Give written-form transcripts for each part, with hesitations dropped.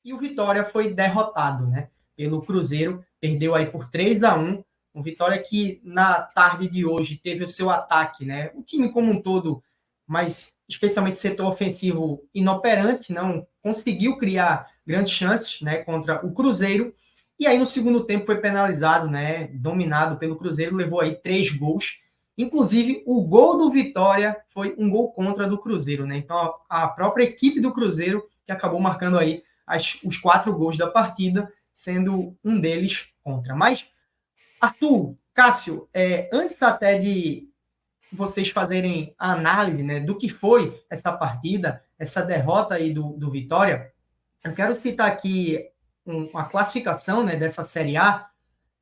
E o Vitória foi derrotado, né, pelo Cruzeiro, perdeu aí por 3-1. Um Vitória que na tarde de hoje teve o seu ataque, né, o time como um todo, mas especialmente o setor ofensivo inoperante, não conseguiu criar grandes chances, né, contra o Cruzeiro. E aí no segundo tempo foi penalizado, né, dominado pelo Cruzeiro, levou aí 3 gols. Inclusive, o gol do Vitória foi um gol contra do Cruzeiro, né? Então, a própria equipe do Cruzeiro que acabou marcando aí os 4 gols da partida, sendo um deles contra. Mas, Arthur, Cássio, antes até de vocês fazerem a análise, né, do que foi essa partida, essa derrota aí do Vitória, eu quero citar aqui uma classificação, né, dessa Série A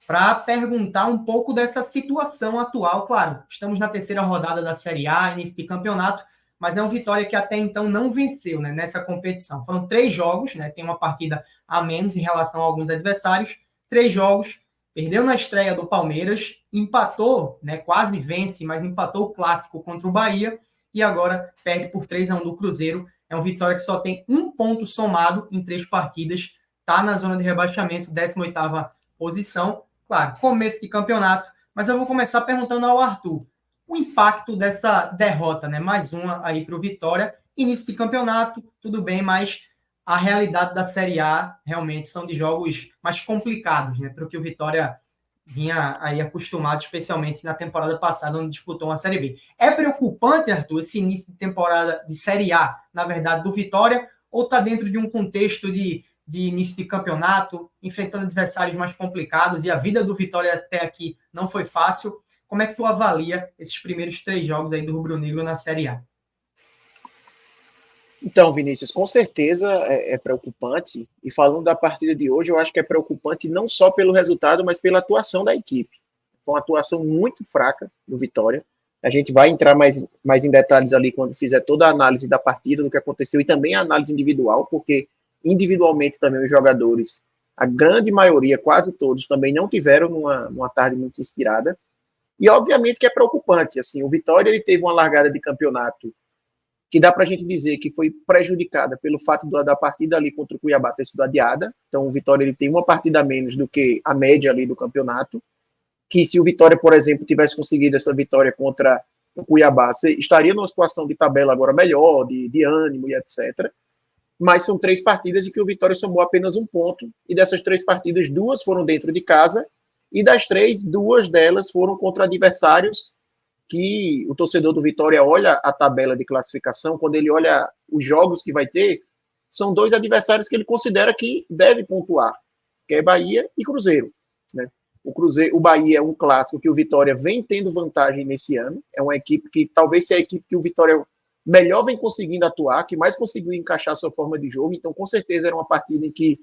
para perguntar um pouco dessa situação atual. Claro, estamos na terceira rodada da Série A, início de campeonato, mas é um Vitória que até então não venceu, né, nessa competição. Foram 3 jogos, né, tem uma partida a menos em relação a alguns adversários, 3 jogos, perdeu na estreia do Palmeiras, empatou, né, quase vence, mas empatou o clássico contra o Bahia, e agora perde por 3-1 do Cruzeiro. É um Vitória que só tem um ponto somado em 3 partidas, está na zona de rebaixamento, 18ª posição. Claro, começo de campeonato, mas eu vou começar perguntando ao Arthur o impacto dessa derrota, né? Mais uma aí para o Vitória. Início de campeonato, tudo bem, mas a realidade da Série A realmente são de jogos mais complicados, né? Para o que o Vitória vinha aí acostumado, especialmente na temporada passada, onde disputou uma Série B. É preocupante, Arthur, esse início de temporada de Série A, na verdade, do Vitória, ou está dentro de um contexto de início de campeonato, enfrentando adversários mais complicados, e a vida do Vitória até aqui não foi fácil? Como é que tu avalia esses primeiros 3 jogos aí do Rubro Negro na Série A? Então, Vinícius, com certeza é preocupante. E falando da partida de hoje, eu acho que é preocupante não só pelo resultado, mas pela atuação da equipe. Foi uma atuação muito fraca do Vitória. A gente vai entrar mais em detalhes ali quando fizer toda a análise da partida, do que aconteceu, e também a análise individual, porque individualmente também os jogadores, a grande maioria, quase todos, também não tiveram uma tarde muito inspirada. E obviamente que é preocupante. Assim, o Vitória ele teve uma largada de campeonato que dá para a gente dizer que foi prejudicada pelo fato da partida ali contra o Cuiabá ter sido adiada. Então, o Vitória ele tem uma partida a menos do que a média ali do campeonato. Que se o Vitória, por exemplo, tivesse conseguido essa vitória contra o Cuiabá, estaria numa situação de tabela agora melhor, de ânimo e etc. Mas são 3 partidas em que o Vitória somou apenas um ponto, e dessas 3 partidas, 2 foram dentro de casa, e das 3, 2 delas foram contra adversários que o torcedor do Vitória olha a tabela de classificação, quando ele olha os jogos que vai ter, são 2 adversários que ele considera que deve pontuar, que é Bahia e Cruzeiro. Né? O Bahia é um clássico que o Vitória vem tendo vantagem nesse ano, é uma equipe que talvez seja a equipe que o Vitória melhor vem conseguindo atuar, que mais conseguiu encaixar sua forma de jogo, então com certeza era uma partida em que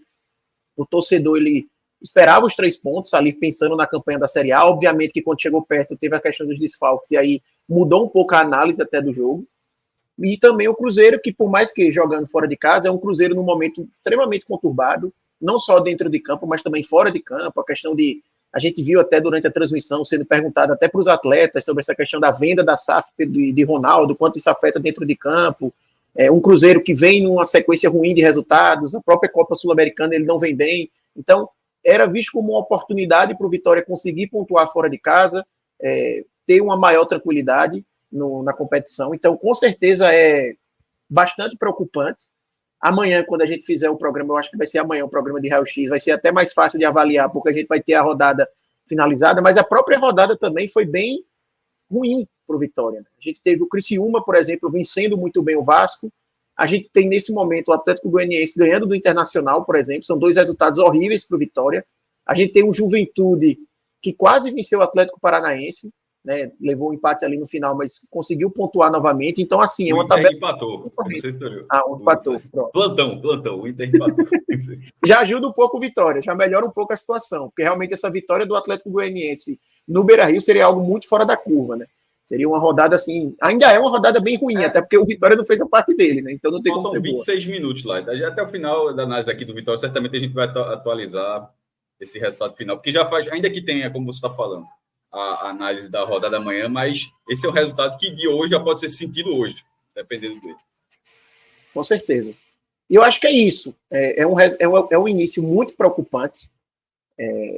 o torcedor ele esperava os 3 pontos ali pensando na campanha da Série A. Obviamente que quando chegou perto teve a questão dos desfalques e aí mudou um pouco a análise até do jogo. E também o Cruzeiro, que por mais que jogando fora de casa, é um Cruzeiro num momento extremamente conturbado, não só dentro de campo, mas também fora de campo. A questão de, a gente viu até durante a transmissão sendo perguntado até para os atletas sobre essa questão da venda da SAF de Ronaldo, quanto isso afeta dentro de campo. Um Cruzeiro que vem numa sequência ruim de resultados, a própria Copa Sul-Americana ele não vem bem. Então, era visto como uma oportunidade para o Vitória conseguir pontuar fora de casa, ter uma maior tranquilidade na competição. Então, com certeza é bastante preocupante. Amanhã, quando a gente fizer o programa, eu acho que vai ser amanhã o programa de raio-x, vai ser até mais fácil de avaliar, porque a gente vai ter a rodada finalizada, mas a própria rodada também foi bem ruim para o Vitória. A gente teve o Criciúma, por exemplo, vencendo muito bem o Vasco. A gente tem, nesse momento, o Atlético Goianiense ganhando do Internacional, por exemplo. São 2 resultados horríveis para o Vitória. A gente tem o Juventude, que quase venceu o Atlético Paranaense, né? Levou um empate ali no final, mas conseguiu pontuar novamente. Então, assim, é o uma Inter tabela... empatou. Não sei se tu empatou. Plantão. O Inter empatou. Já ajuda um pouco o Vitória, já melhora um pouco a situação, porque realmente essa vitória do Atlético Goianiense no Beira-Rio seria algo muito fora da curva, né? Seria uma rodada assim, ainda é uma rodada bem ruim, até porque o Vitória não fez a parte dele, né? Então não tem como ser boa. 26 minutos lá. Até o final da análise aqui do Vitória, certamente a gente vai atualizar esse resultado final, porque já faz, ainda que tenha, como você está falando, a análise da rodada amanhã, mas esse é o resultado que de hoje já pode ser sentido hoje, dependendo dele. Com certeza. E eu acho que é isso. É um início muito preocupante.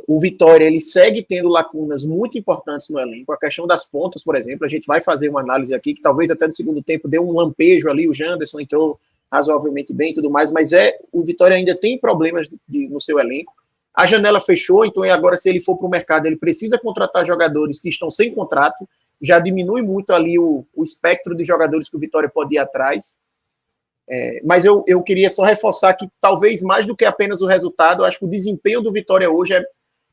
O Vitória ele segue tendo lacunas muito importantes no elenco. A questão das pontas, por exemplo, a gente vai fazer uma análise aqui que talvez até no segundo tempo deu um lampejo ali. O Janderson entrou razoavelmente bem e tudo mais, mas o Vitória ainda tem problemas no seu elenco. A janela fechou, então agora se ele for para o mercado, ele precisa contratar jogadores que estão sem contrato. Já diminui muito ali o espectro de jogadores que o Vitória pode ir atrás. Mas eu queria só reforçar que talvez mais do que apenas o resultado, eu acho que o desempenho do Vitória hoje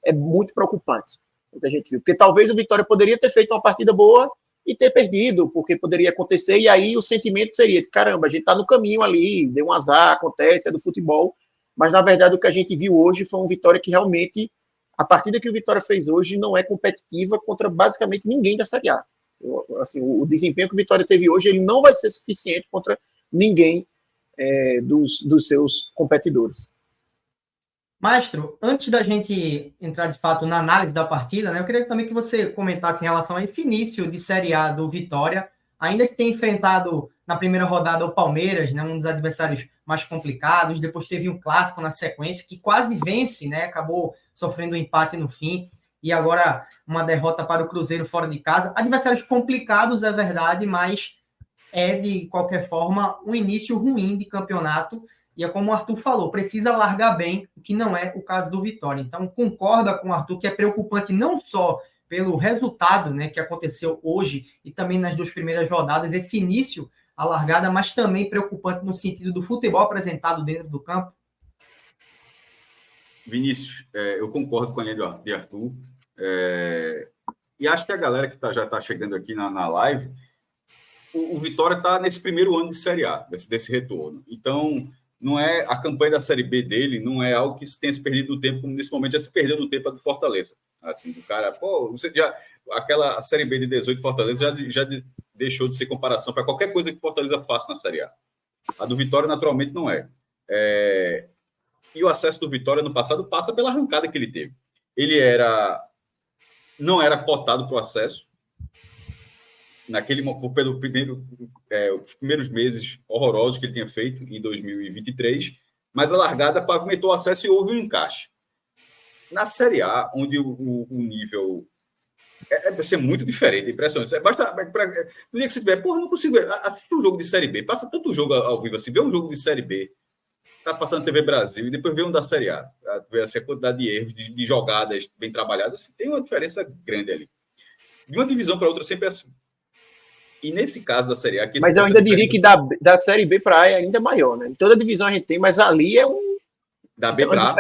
é muito preocupante, o que a gente viu. Porque talvez o Vitória poderia ter feito uma partida boa e ter perdido, porque poderia acontecer, e aí o sentimento seria de, caramba, a gente está no caminho ali, deu um azar, acontece, é do futebol, mas na verdade o que a gente viu hoje foi um Vitória que realmente, a partida que o Vitória fez hoje não é competitiva contra basicamente ninguém da Série A. Assim, o desempenho que o Vitória teve hoje, ele não vai ser suficiente contra ninguém dos seus competidores. Maestro, antes da gente entrar de fato na análise da partida, né, eu queria também que você comentasse em relação a esse início de Série A do Vitória, ainda que tenha enfrentado na primeira rodada o Palmeiras, né, um dos adversários mais complicados, depois teve um clássico na sequência que quase vence, né, acabou sofrendo um empate no fim, e agora uma derrota para o Cruzeiro fora de casa. Adversários complicados, é verdade, mas é, de qualquer forma, um início ruim de campeonato, e é como o Arthur falou, precisa largar bem, o que não é o caso do Vitória. Então, concorda com o Arthur que é preocupante não só pelo resultado, né, que aconteceu hoje e também nas duas primeiras rodadas, esse início, a largada, mas também preocupante no sentido do futebol apresentado dentro do campo? Vinícius, eu concordo com a linha de Arthur, e acho que a galera que já está chegando aqui na live, o Vitória está nesse primeiro ano de Série A, desse retorno. Então, não é a campanha da Série B dele, não é algo que se tenha se perdido no tempo, como nesse momento já se perdeu no tempo a do Fortaleza. Assim, do cara, aquela Série B de 18 Fortaleza já deixou de ser comparação para qualquer coisa que Fortaleza faça na Série A. A do Vitória, naturalmente, não é. E o acesso do Vitória no passado passa pela arrancada que ele teve. Ele não era cotado para o acesso, pelo os primeiros meses horrorosos que ele tinha feito em 2023, mas a largada pavimentou o acesso e houve um encaixe. Na Série A, onde o nível vai ser muito diferente, impressionante. Basta, no dia que você tiver, não consigo assistir um jogo de Série B, passa tanto jogo ao vivo assim, ver um jogo de Série B, tá passando na TV Brasil, e depois ver um da Série A, ver assim, a quantidade de erros, de jogadas bem trabalhadas, assim, tem uma diferença grande ali. De uma divisão para outra sempre é assim. E nesse caso da Série A... Mas eu ainda diria que da Série B para A é ainda maior, né? Em toda divisão a gente tem, mas ali é da B para A?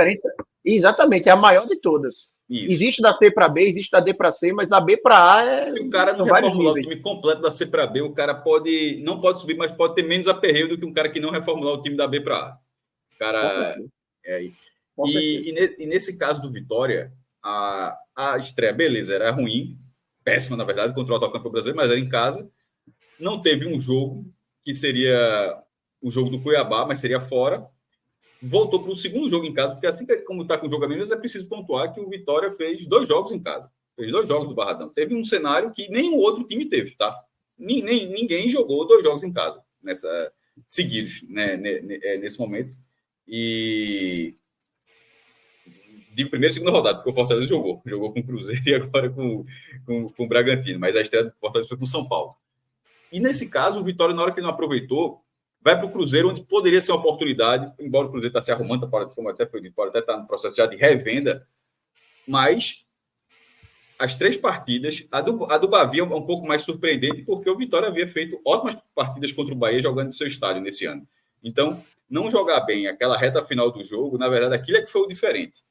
Exatamente, é a maior de todas. Isso. Existe da C para B, existe da D para C, mas a B para A é... Se o cara não reformular o time completo da C para B, o cara não pode subir, mas pode ter menos aperreio do que um cara que não reformular o time da B para A. O cara... E nesse caso do Vitória, a estreia, beleza, era ruim, péssima, na verdade, contra o atual campeão brasileiro, mas era em casa. Não teve um jogo que seria o jogo do Cuiabá, mas seria fora. Voltou para o segundo jogo em casa, porque assim como está com o jogo a menos, é preciso pontuar que o Vitória fez 2 jogos em casa. Fez 2 jogos do Barradão. Teve um cenário que nenhum outro time teve, tá? Ninguém jogou 2 jogos em casa, seguidos, né, nesse momento. E digo primeira e segunda rodada, porque o Fortaleza jogou com o Cruzeiro e agora com o Bragantino, mas a estreia do Fortaleza foi com o São Paulo. E nesse caso, o Vitória, na hora que ele não aproveitou, vai para o Cruzeiro, onde poderia ser uma oportunidade, embora o Cruzeiro está se arrumando, como até foi dito, pode até estar no processo já de revenda, mas as 3 partidas, a do Bahia é um pouco mais surpreendente, porque o Vitória havia feito ótimas partidas contra o Bahia jogando no seu estádio nesse ano. Então, não jogar bem aquela reta final do jogo, na verdade, aquilo é que foi o diferente.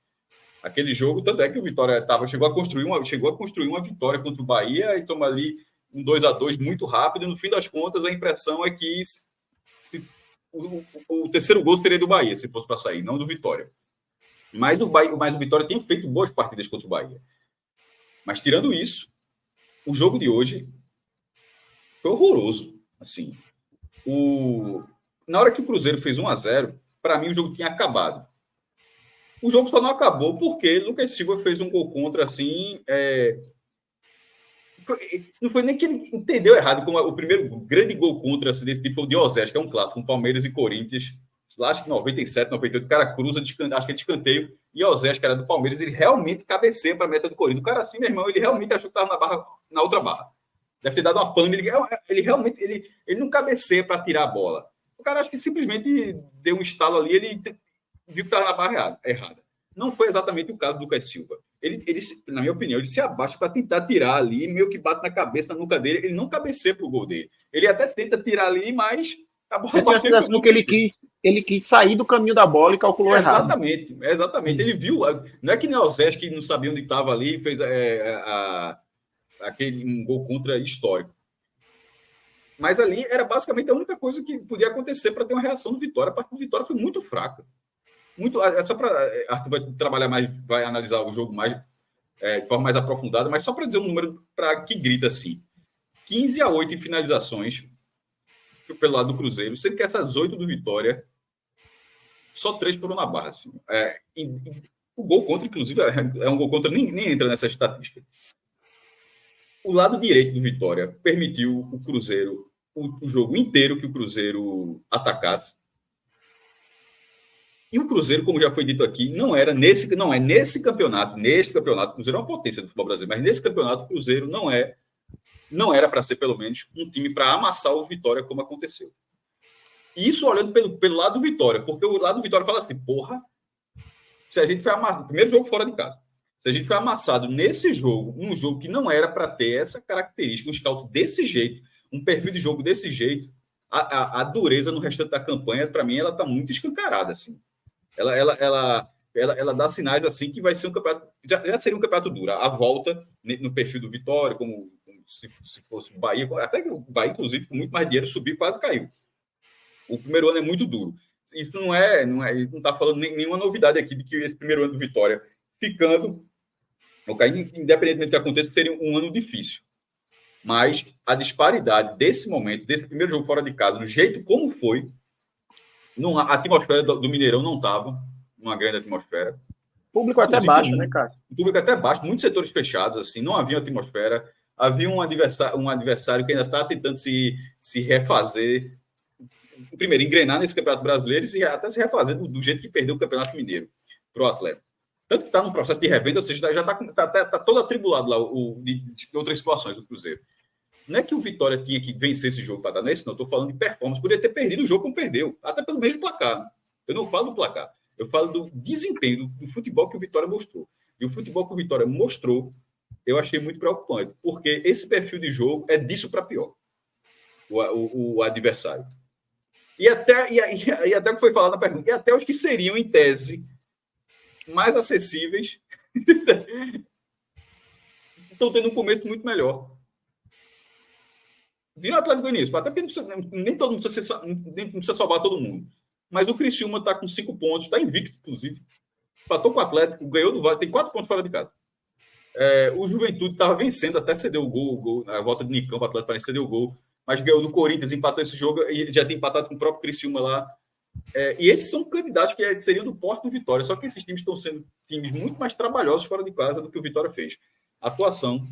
Aquele jogo, tanto é que o Vitória chegou a construir uma vitória contra o Bahia e toma ali um 2-2 muito rápido, e no fim das contas a impressão é que o terceiro gol seria do Bahia, se fosse para sair, não do Vitória. Mas o Vitória tem feito boas partidas contra o Bahia. Mas tirando isso, o jogo de hoje foi horroroso. Assim, na hora que o Cruzeiro fez 1-0, para mim o jogo tinha acabado. O jogo só não acabou porque Lucas Silva fez um gol contra, assim... Não foi nem que ele entendeu errado, como o primeiro grande gol contra desse tipo de Osés, que é um clássico, com Palmeiras e Corinthians, lá acho que 97, 98, o cara cruza, acho que é de escanteio, e Osés, que era do Palmeiras, ele realmente cabeceia para a meta do Corinthians. O cara assim, meu irmão, ele realmente achou que estava na outra barra. Deve ter dado uma pane, ele realmente ele não cabeceia para tirar a bola. O cara acho que simplesmente deu um estalo ali, ele viu que estava na barra errada. Não foi exatamente o caso do Lucas Silva. Ele, na minha opinião, ele se abaixa para tentar tirar ali, meio que bate na cabeça, na nuca dele, ele não cabeceia para o gol dele. Ele até tenta tirar ali, mas a bola bateu porque ele quis sair do caminho da bola e calculou errado. Exatamente. Ele viu, não é que nem o Zé que não sabia onde estava ali e fez um gol contra histórico. Mas ali era basicamente a única coisa que podia acontecer para ter uma reação do Vitória. A parte do Vitória foi muito fraca. Só para Arthur vai trabalhar mais, vai analisar o jogo mais de forma mais aprofundada, mas só para dizer um número para que grita assim: 15-8 em finalizações pelo lado do Cruzeiro, sendo que essas 8 do Vitória, só 3 foram na barra. Assim. O gol contra, inclusive, é um gol contra, nem entra nessa estatística. O lado direito do Vitória permitiu o Cruzeiro, o jogo inteiro que o Cruzeiro atacasse. E o Cruzeiro, como já foi dito aqui, não é nesse campeonato. Neste campeonato, o Cruzeiro é uma potência do futebol brasileiro, mas nesse campeonato, o Cruzeiro não era para ser, pelo menos, um time para amassar o Vitória, como aconteceu. Isso olhando pelo lado do Vitória, porque o lado do Vitória fala assim, porra, se a gente foi amassado, primeiro jogo fora de casa, se a gente foi amassado nesse jogo, um jogo que não era para ter essa característica, um scout desse jeito, um perfil de jogo desse jeito, a dureza no restante da campanha, para mim, ela está muito escancarada, assim. Ela dá sinais assim que vai ser um campeonato, já seria um campeonato duro. A volta no perfil do Vitória, como se fosse o Bahia, até que o Bahia, inclusive, com muito mais dinheiro, subiu, quase caiu. O primeiro ano é muito duro. Isso não está falando nenhuma novidade aqui de que esse primeiro ano do Vitória ficando, independentemente do que aconteça, seria um ano difícil. Mas a disparidade desse momento, desse primeiro jogo fora de casa, do jeito como foi, a atmosfera do Mineirão não estava uma grande atmosfera. O público até baixo, né, cara? O público até baixo, muitos setores fechados, assim, não havia atmosfera. Havia um adversário que ainda está tentando se refazer. Primeiro, engrenar nesse Campeonato Brasileiro e até se refazer do jeito que perdeu o Campeonato Mineiro para o Atlético. Tanto que está no processo de revenda, ou seja, já está todo atribulado lá de outras situações do Cruzeiro. Não é que o Vitória tinha que vencer esse jogo para dar, não é isso, não. Estou falando de performance. Poderia ter perdido o jogo como perdeu, até pelo mesmo placar. Eu não falo do placar, eu falo do desempenho, do futebol que o Vitória mostrou. E o futebol que o Vitória mostrou, eu achei muito preocupante, porque esse perfil de jogo é disso para pior, o adversário. E até o que foi falado na pergunta, e até os que seriam, em tese, mais acessíveis, estão tendo um começo muito melhor. Vira o Atlético Goianiense, até porque nem todo mundo precisa salvar todo mundo. Mas o Criciúma está com 5 pontos, está invicto, inclusive. Empatou com o Atlético, ganhou do Vale, tem 4 pontos fora de casa. O Juventude estava vencendo, até cedeu o gol, a volta de Nicão para o Atlético Paranaense cedeu o gol, mas ganhou do Corinthians, empatou esse jogo e já tem empatado com o próprio Criciúma lá. E esses são candidatos que seriam do porte do Vitória, só que esses times estão sendo times muito mais trabalhosos fora de casa do que o Vitória fez. A atuação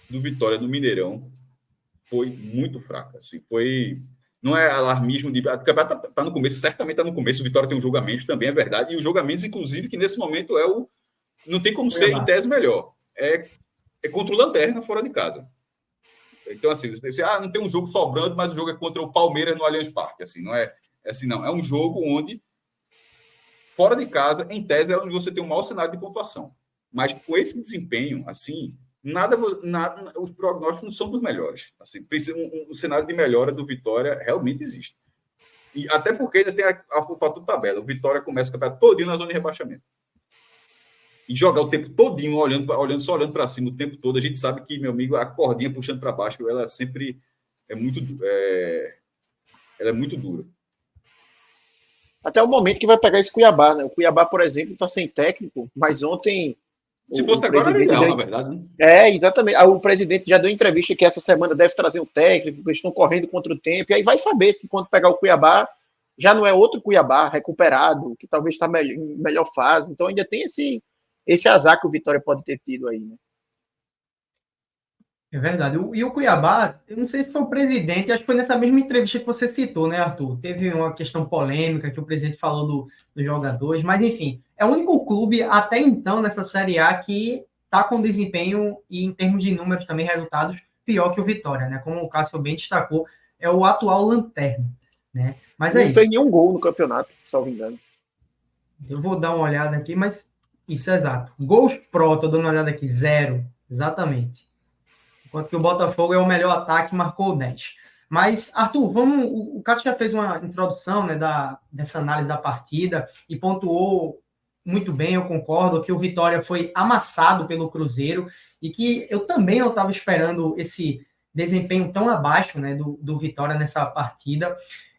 do Vitória no Mineirão foi muito fraca. Assim, não é alarmismo de. O campeonato está no começo, certamente está no começo. O Vitória tem um julgamento, também é verdade. E o julgamento, inclusive, que nesse momento não tem como ser em tese melhor. É contra o Lanterna fora de casa. Então, assim, não tem um jogo sobrando, mas o jogo é contra o Palmeiras no Allianz Parque. Assim, não é assim, não. É um jogo onde, fora de casa, em tese, é onde você tem um mau cenário de pontuação. Mas com esse desempenho, assim. Nada, os prognósticos não são dos melhores. Assim, um cenário de melhora do Vitória realmente existe. E até porque ainda tem o fator tabela. O Vitória começa o campeonato todinho na zona de rebaixamento. E jogar o tempo todinho, só olhando para cima o tempo todo, a gente sabe que, meu amigo, a cordinha puxando para baixo, ela sempre ela é muito dura. Até o momento que vai pegar esse Cuiabá, né? O Cuiabá, por exemplo, está sem técnico, mas ontem... Se fosse agora, era ideal, na verdade. Né? Exatamente. O presidente já deu entrevista que essa semana deve trazer um técnico, porque eles estão correndo contra o tempo, e aí vai saber se quando pegar o Cuiabá, já não é outro Cuiabá recuperado, que talvez está em melhor fase. Então ainda tem esse azar que o Vitória pode ter tido aí, né? É verdade. E o Cuiabá, eu não sei se foi o presidente, acho que foi nessa mesma entrevista que você citou, né, Arthur? Teve uma questão polêmica que o presidente falou dos jogadores, mas enfim, é o único clube até então nessa Série A que está com desempenho e em termos de números também, resultados, pior que o Vitória, né? Como o Cássio bem destacou, é o atual lanterna, né? Mas é Não fez isso. nenhum gol no campeonato, salvo engano. Eu vou dar uma olhada aqui, mas isso é exato. Gols Pro, tô dando uma olhada aqui, 0. Exatamente. Enquanto que o Botafogo é o melhor ataque, marcou 10. Mas, Arthur, vamos. O Cássio já fez uma introdução, né, dessa análise da partida e pontuou muito bem, eu concordo, que o Vitória foi amassado pelo Cruzeiro e que eu também não estava esperando esse desempenho tão abaixo, né, do Vitória nessa partida.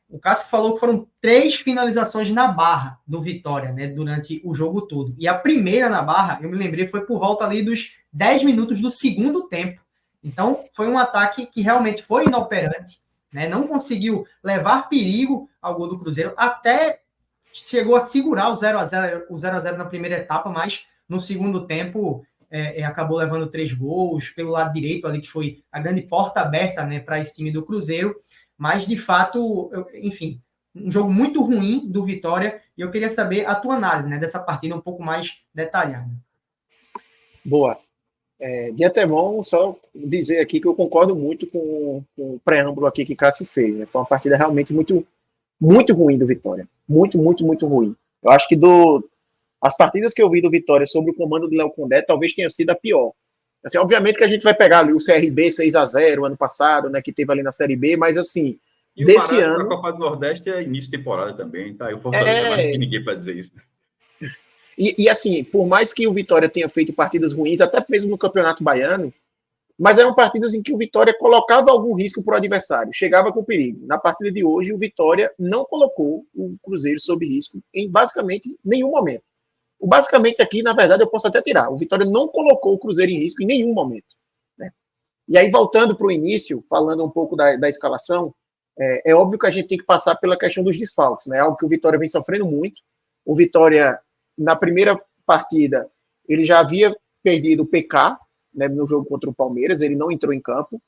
O Cássio falou que foram 3 finalizações na barra do Vitória, né, durante o jogo todo. E a primeira na barra, eu me lembrei, foi por volta ali dos 10 minutos do segundo tempo. Então, foi um ataque que realmente foi inoperante, né, não conseguiu levar perigo ao gol do Cruzeiro, até chegou a segurar o 0x0 na primeira etapa, mas no segundo tempo acabou levando 3 gols pelo lado direito ali, que foi a grande porta aberta, né, para esse time do Cruzeiro. Mas, de fato, enfim, um jogo muito ruim do Vitória, e eu queria saber a tua análise, né, dessa partida um pouco mais detalhada. Boa. De antemão, só dizer aqui que eu concordo muito com o preâmbulo aqui que Cássio fez. Né? Foi uma partida realmente muito, muito ruim do Vitória. Muito, muito, muito ruim. Eu acho que as partidas que eu vi do Vitória sob o comando do Léo Condé talvez tenha sido a pior. Assim, obviamente que a gente vai pegar ali o CRB 6x0 ano passado, né, que teve ali na Série B, mas assim, E o desse parâmetro da ano... Copa do Nordeste é início de temporada também, tá? E o Fortaleza é mais do que ninguém para dizer isso. E assim, por mais que o Vitória tenha feito partidas ruins, até mesmo no Campeonato Baiano, mas eram partidas em que o Vitória colocava algum risco para o adversário, chegava com perigo. Na partida de hoje, o Vitória não colocou o Cruzeiro sob risco em basicamente nenhum momento. O basicamente aqui, na verdade, eu posso até tirar. O Vitória não colocou o Cruzeiro em risco em nenhum momento. Né? E aí, voltando para o início, falando um pouco da escalação, é óbvio que a gente tem que passar pela questão dos desfalques, né? Algo que o Vitória vem sofrendo muito. O Vitória, na primeira partida, ele já havia perdido o PK, né, no jogo contra o Palmeiras, ele não entrou em campo.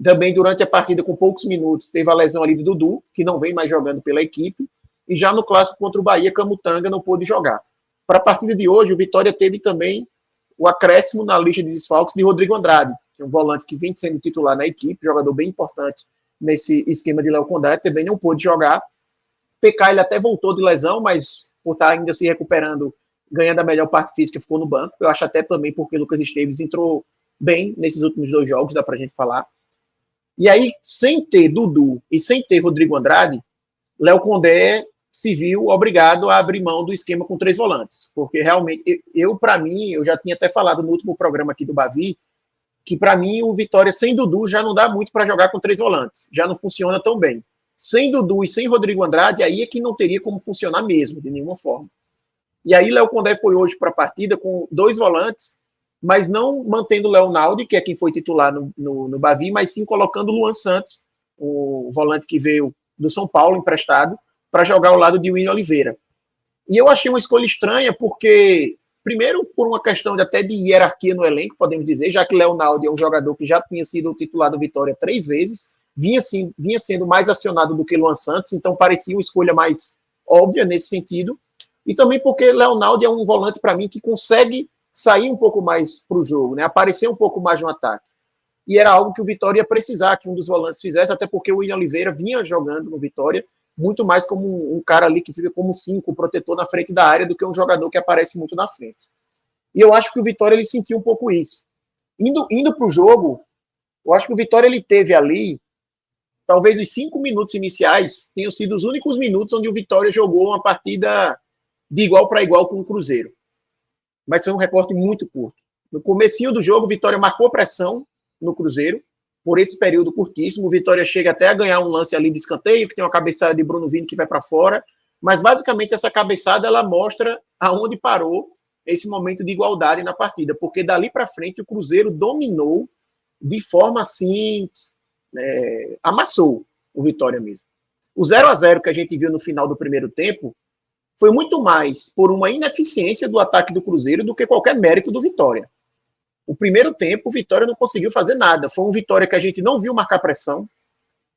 Também, durante a partida, com poucos minutos, teve a lesão ali do Dudu, que não vem mais jogando pela equipe. E já no clássico contra o Bahia, Camutanga não pôde jogar. Para a partida de hoje, o Vitória teve também o acréscimo na lista de desfalques de Rodrigo Andrade, que é um volante que vem sendo titular na equipe, jogador bem importante nesse esquema de Léo Condé, também não pôde jogar. PK ele até voltou de lesão, mas por estar ainda se recuperando, ganhando a melhor parte física, ficou no banco. Eu acho até também porque o Lucas Esteves entrou bem nesses últimos 2 jogos, dá pra gente falar. E aí, sem ter Dudu e sem ter Rodrigo Andrade, Léo Condé se viu obrigado a abrir mão do esquema com 3 volantes. Porque realmente, para mim, eu já tinha até falado no último programa aqui do Bavi, que para mim o Vitória sem Dudu já não dá muito para jogar com 3 volantes. Já não funciona tão bem. Sem Dudu e sem Rodrigo Andrade, aí é que não teria como funcionar mesmo, de nenhuma forma. E aí Léo Condé foi hoje para a partida com 2 volantes, mas não mantendo o Leonaldo, que é quem foi titular no Bavi, mas sim colocando o Luan Santos, o volante que veio do São Paulo, emprestado, para jogar ao lado de William Oliveira. E eu achei uma escolha estranha, porque, primeiro, por uma questão até de hierarquia no elenco, podemos dizer, já que Leonaldo é um jogador que já tinha sido titular do Vitória 3 vezes, vinha sendo mais acionado do que Luan Santos, então parecia uma escolha mais óbvia nesse sentido. E também porque Leonaldo é um volante, para mim, que consegue sair um pouco mais para o jogo, né? Aparecer um pouco mais no ataque. E era algo que o Vitória ia precisar que um dos volantes fizesse, até porque o William Oliveira vinha jogando no Vitória muito mais como um cara ali que fica como 5, protetor na frente da área, do que um jogador que aparece muito na frente. E eu acho que o Vitória ele sentiu um pouco isso. Indo para o jogo, eu acho que o Vitória ele teve ali, talvez os 5 minutos iniciais tenham sido os únicos minutos onde o Vitória jogou uma partida de igual para igual com o Cruzeiro. Mas foi um recorte muito curto. No comecinho do jogo, o Vitória marcou pressão no Cruzeiro, por esse período curtíssimo. O Vitória chega até a ganhar um lance ali de escanteio, que tem uma cabeçada de Bruno Vini que vai para fora, mas basicamente essa cabeçada ela mostra aonde parou esse momento de igualdade na partida, porque dali para frente o Cruzeiro dominou de forma assim, amassou o Vitória mesmo. O 0x0 que a gente viu no final do primeiro tempo foi muito mais por uma ineficiência do ataque do Cruzeiro do que qualquer mérito do Vitória. o primeiro tempo o Vitória não conseguiu fazer nada. Foi um Vitória que a gente não viu marcar pressão,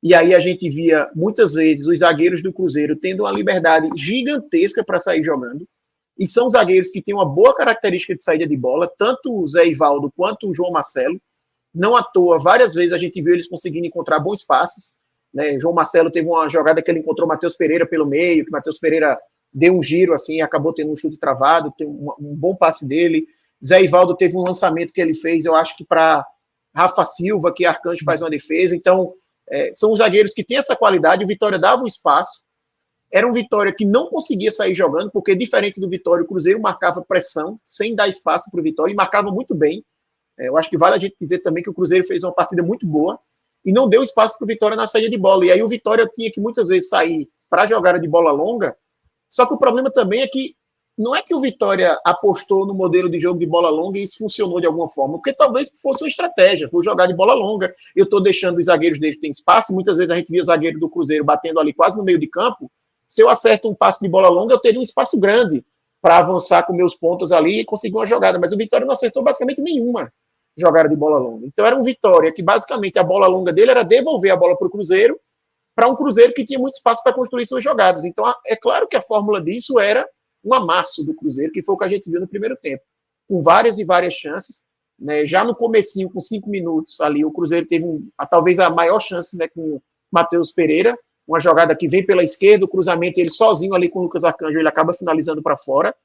e aí a gente via muitas vezes os zagueiros do Cruzeiro tendo uma liberdade gigantesca para sair jogando, e são zagueiros que têm uma boa característica de saída de bola, tanto o Zé Ivaldo quanto o João Marcelo. Não à toa, várias vezes a gente viu eles conseguindo encontrar bons passes, né? João Marcelo teve uma jogada que ele encontrou o Matheus Pereira pelo meio, que o Matheus Pereira deu um giro assim, acabou tendo um chute travado, tem um bom passe dele. Zé Ivaldo teve um lançamento que ele fez, eu acho que para Rafa Silva, que Arcanjo faz uma defesa. Então, são os zagueiros que têm essa qualidade. O Vitória dava um espaço. Era um Vitória que não conseguia sair jogando, porque diferente do Vitória, o Cruzeiro marcava pressão, sem dar espaço para o Vitória, e marcava muito bem. Eu acho que vale a gente dizer também que o Cruzeiro fez uma partida muito boa, e não deu espaço para o Vitória na saída de bola. E aí o Vitória tinha que muitas vezes sair para jogar de bola longa, só que o problema também é que não é que o Vitória apostou no modelo de jogo de bola longa e isso funcionou de alguma forma, porque talvez fosse uma estratégia, vou jogar de bola longa, eu estou deixando os zagueiros deles ter espaço, muitas vezes a gente via o zagueiro do Cruzeiro batendo ali quase no meio de campo. Se eu acerto um passe de bola longa, eu teria um espaço grande para avançar com meus pontos ali e conseguir uma jogada, mas o Vitória não acertou basicamente nenhuma jogada de bola longa. Então era um Vitória que basicamente a bola longa dele era devolver a bola para o Cruzeiro, para um Cruzeiro que tinha muito espaço para construir suas jogadas. Então é claro que a fórmula disso era um amasso do Cruzeiro, que foi o que a gente viu no primeiro tempo, com várias e várias chances, né? Já no comecinho, com 5 minutos ali, o Cruzeiro teve talvez a maior chance, né, com o Matheus Pereira, uma jogada que vem pela esquerda, o cruzamento, ele sozinho ali com o Lucas Arcanjo, ele acaba finalizando para fora.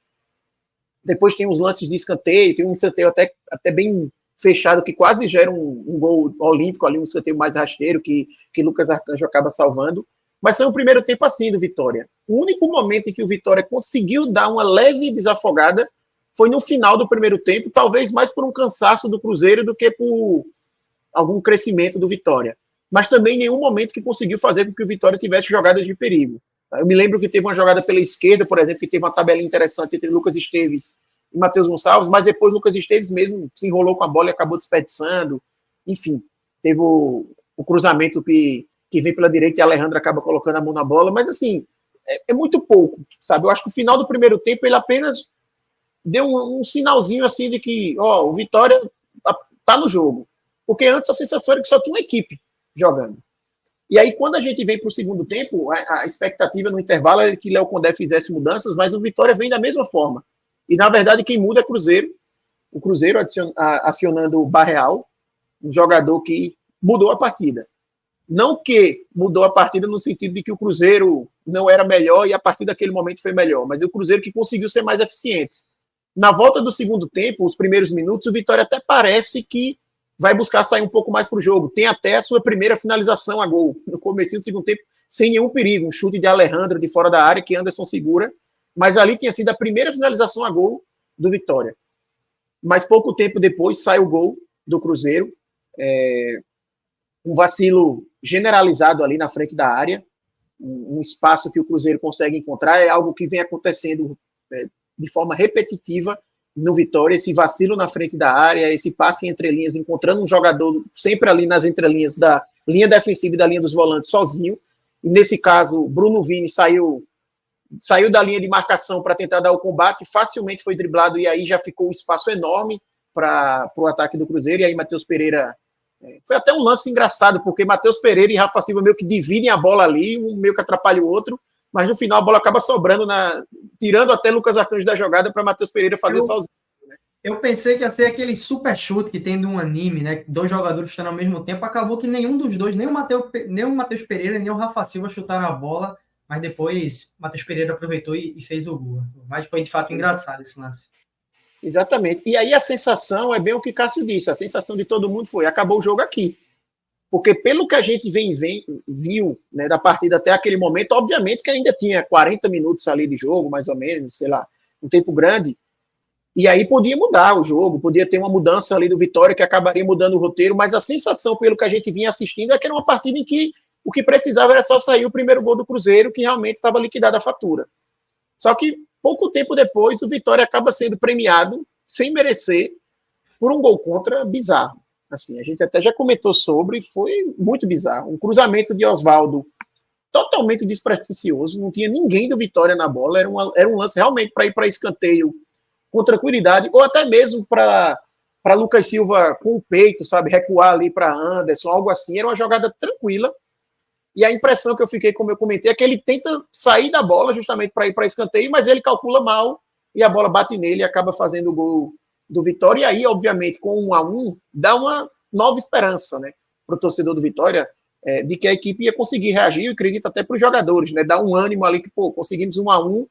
Depois tem uns lances de escanteio, tem um escanteio até bem fechado, que quase gera um gol olímpico ali, um escanteio mais rasteiro, que Lucas Arcanjo acaba salvando. Mas foi um primeiro tempo assim do Vitória. O único momento em que o Vitória conseguiu dar uma leve desafogada foi no final do primeiro tempo, talvez mais por um cansaço do Cruzeiro do que por algum crescimento do Vitória. Mas também em nenhum momento que conseguiu fazer com que o Vitória tivesse jogadas de perigo. Eu me lembro que teve uma jogada pela esquerda, por exemplo, que teve uma tabelinha interessante entre Lucas Esteves e Matheus Gonçalves, mas depois Lucas Esteves mesmo se enrolou com a bola e acabou desperdiçando. Enfim, teve o cruzamento que vem pela direita e a Alejandra acaba colocando a mão na bola, mas assim, é muito pouco, sabe? Eu acho que o final do primeiro tempo ele apenas deu um sinalzinho assim de que, o Vitória tá no jogo. Porque antes a sensação era que só tinha uma equipe jogando. E aí, quando a gente vem para o segundo tempo, a expectativa no intervalo era que Léo Condé fizesse mudanças, mas o Vitória vem da mesma forma. E, na verdade, quem muda é Cruzeiro. O Cruzeiro acionando o Barreal, um jogador que mudou a partida. Não que mudou a partida no sentido de que o Cruzeiro não era melhor e a partir daquele momento foi melhor, mas o Cruzeiro que conseguiu ser mais eficiente. Na volta do segundo tempo, os primeiros minutos, o Vitória até parece que vai buscar sair um pouco mais para o jogo. Tem até a sua primeira finalização a gol, no começo do segundo tempo, sem nenhum perigo. Um chute de Alejandro de fora da área, que Anderson segura. Mas ali tinha sido a primeira finalização a gol do Vitória. Mas pouco tempo depois sai o gol do Cruzeiro. Um vacilo generalizado ali na frente da área. Um espaço que o Cruzeiro consegue encontrar. É algo que vem acontecendo de forma repetitiva no Vitória, esse vacilo na frente da área, esse passe em entrelinhas, encontrando um jogador sempre ali nas entrelinhas da linha defensiva e da linha dos volantes sozinho. E nesse caso, Bruno Vini saiu da linha de marcação para tentar dar o combate, facilmente foi driblado e aí já ficou um espaço enorme para o ataque do Cruzeiro. E aí Matheus Pereira... Foi até um lance engraçado, porque Matheus Pereira e Rafa Silva meio que dividem a bola ali, um meio que atrapalha o outro, mas no final a bola acaba sobrando, tirando até Lucas Arcanjo da jogada para Matheus Pereira fazer sozinho. Né? Eu pensei que ia ser aquele super chute que tem de um anime, né? 2 jogadores chutando ao mesmo tempo. Acabou que nenhum dos dois, nem o Matheus Pereira, nem o Rafa Silva chutaram a bola, mas depois Matheus Pereira aproveitou e fez o gol. Mas foi de fato engraçado esse lance. Exatamente. E aí a sensação é bem o que Cássio disse, a sensação de todo mundo foi, acabou o jogo aqui. Porque pelo que a gente viu, né, da partida até aquele momento, obviamente que ainda tinha 40 minutos ali de jogo, mais ou menos, sei lá, um tempo grande, e aí podia mudar o jogo, podia ter uma mudança ali do Vitória que acabaria mudando o roteiro, mas a sensação pelo que a gente vinha assistindo é que era uma partida em que o que precisava era só sair o primeiro gol do Cruzeiro, que realmente estava liquidada a fatura. Só que pouco tempo depois o Vitória acaba sendo premiado, sem merecer, por um gol contra bizarro. Assim, a gente até já comentou sobre, foi muito bizarro. Um cruzamento de Osvaldo totalmente despretensioso, não tinha ninguém do Vitória na bola, era um lance realmente para ir para escanteio com tranquilidade, ou até mesmo para para Lucas Silva com o peito, sabe, recuar ali para Anderson, algo assim, era uma jogada tranquila. E a impressão que eu fiquei, como eu comentei, é que ele tenta sair da bola justamente para ir para escanteio, mas ele calcula mal e a bola bate nele e acaba fazendo o gol do Vitória. E aí, obviamente, com 1-1, dá uma nova esperança, né, para o torcedor do Vitória, de que a equipe ia conseguir reagir, eu acredito até para os jogadores, né, dar um ânimo ali que, pô, conseguimos 1-1,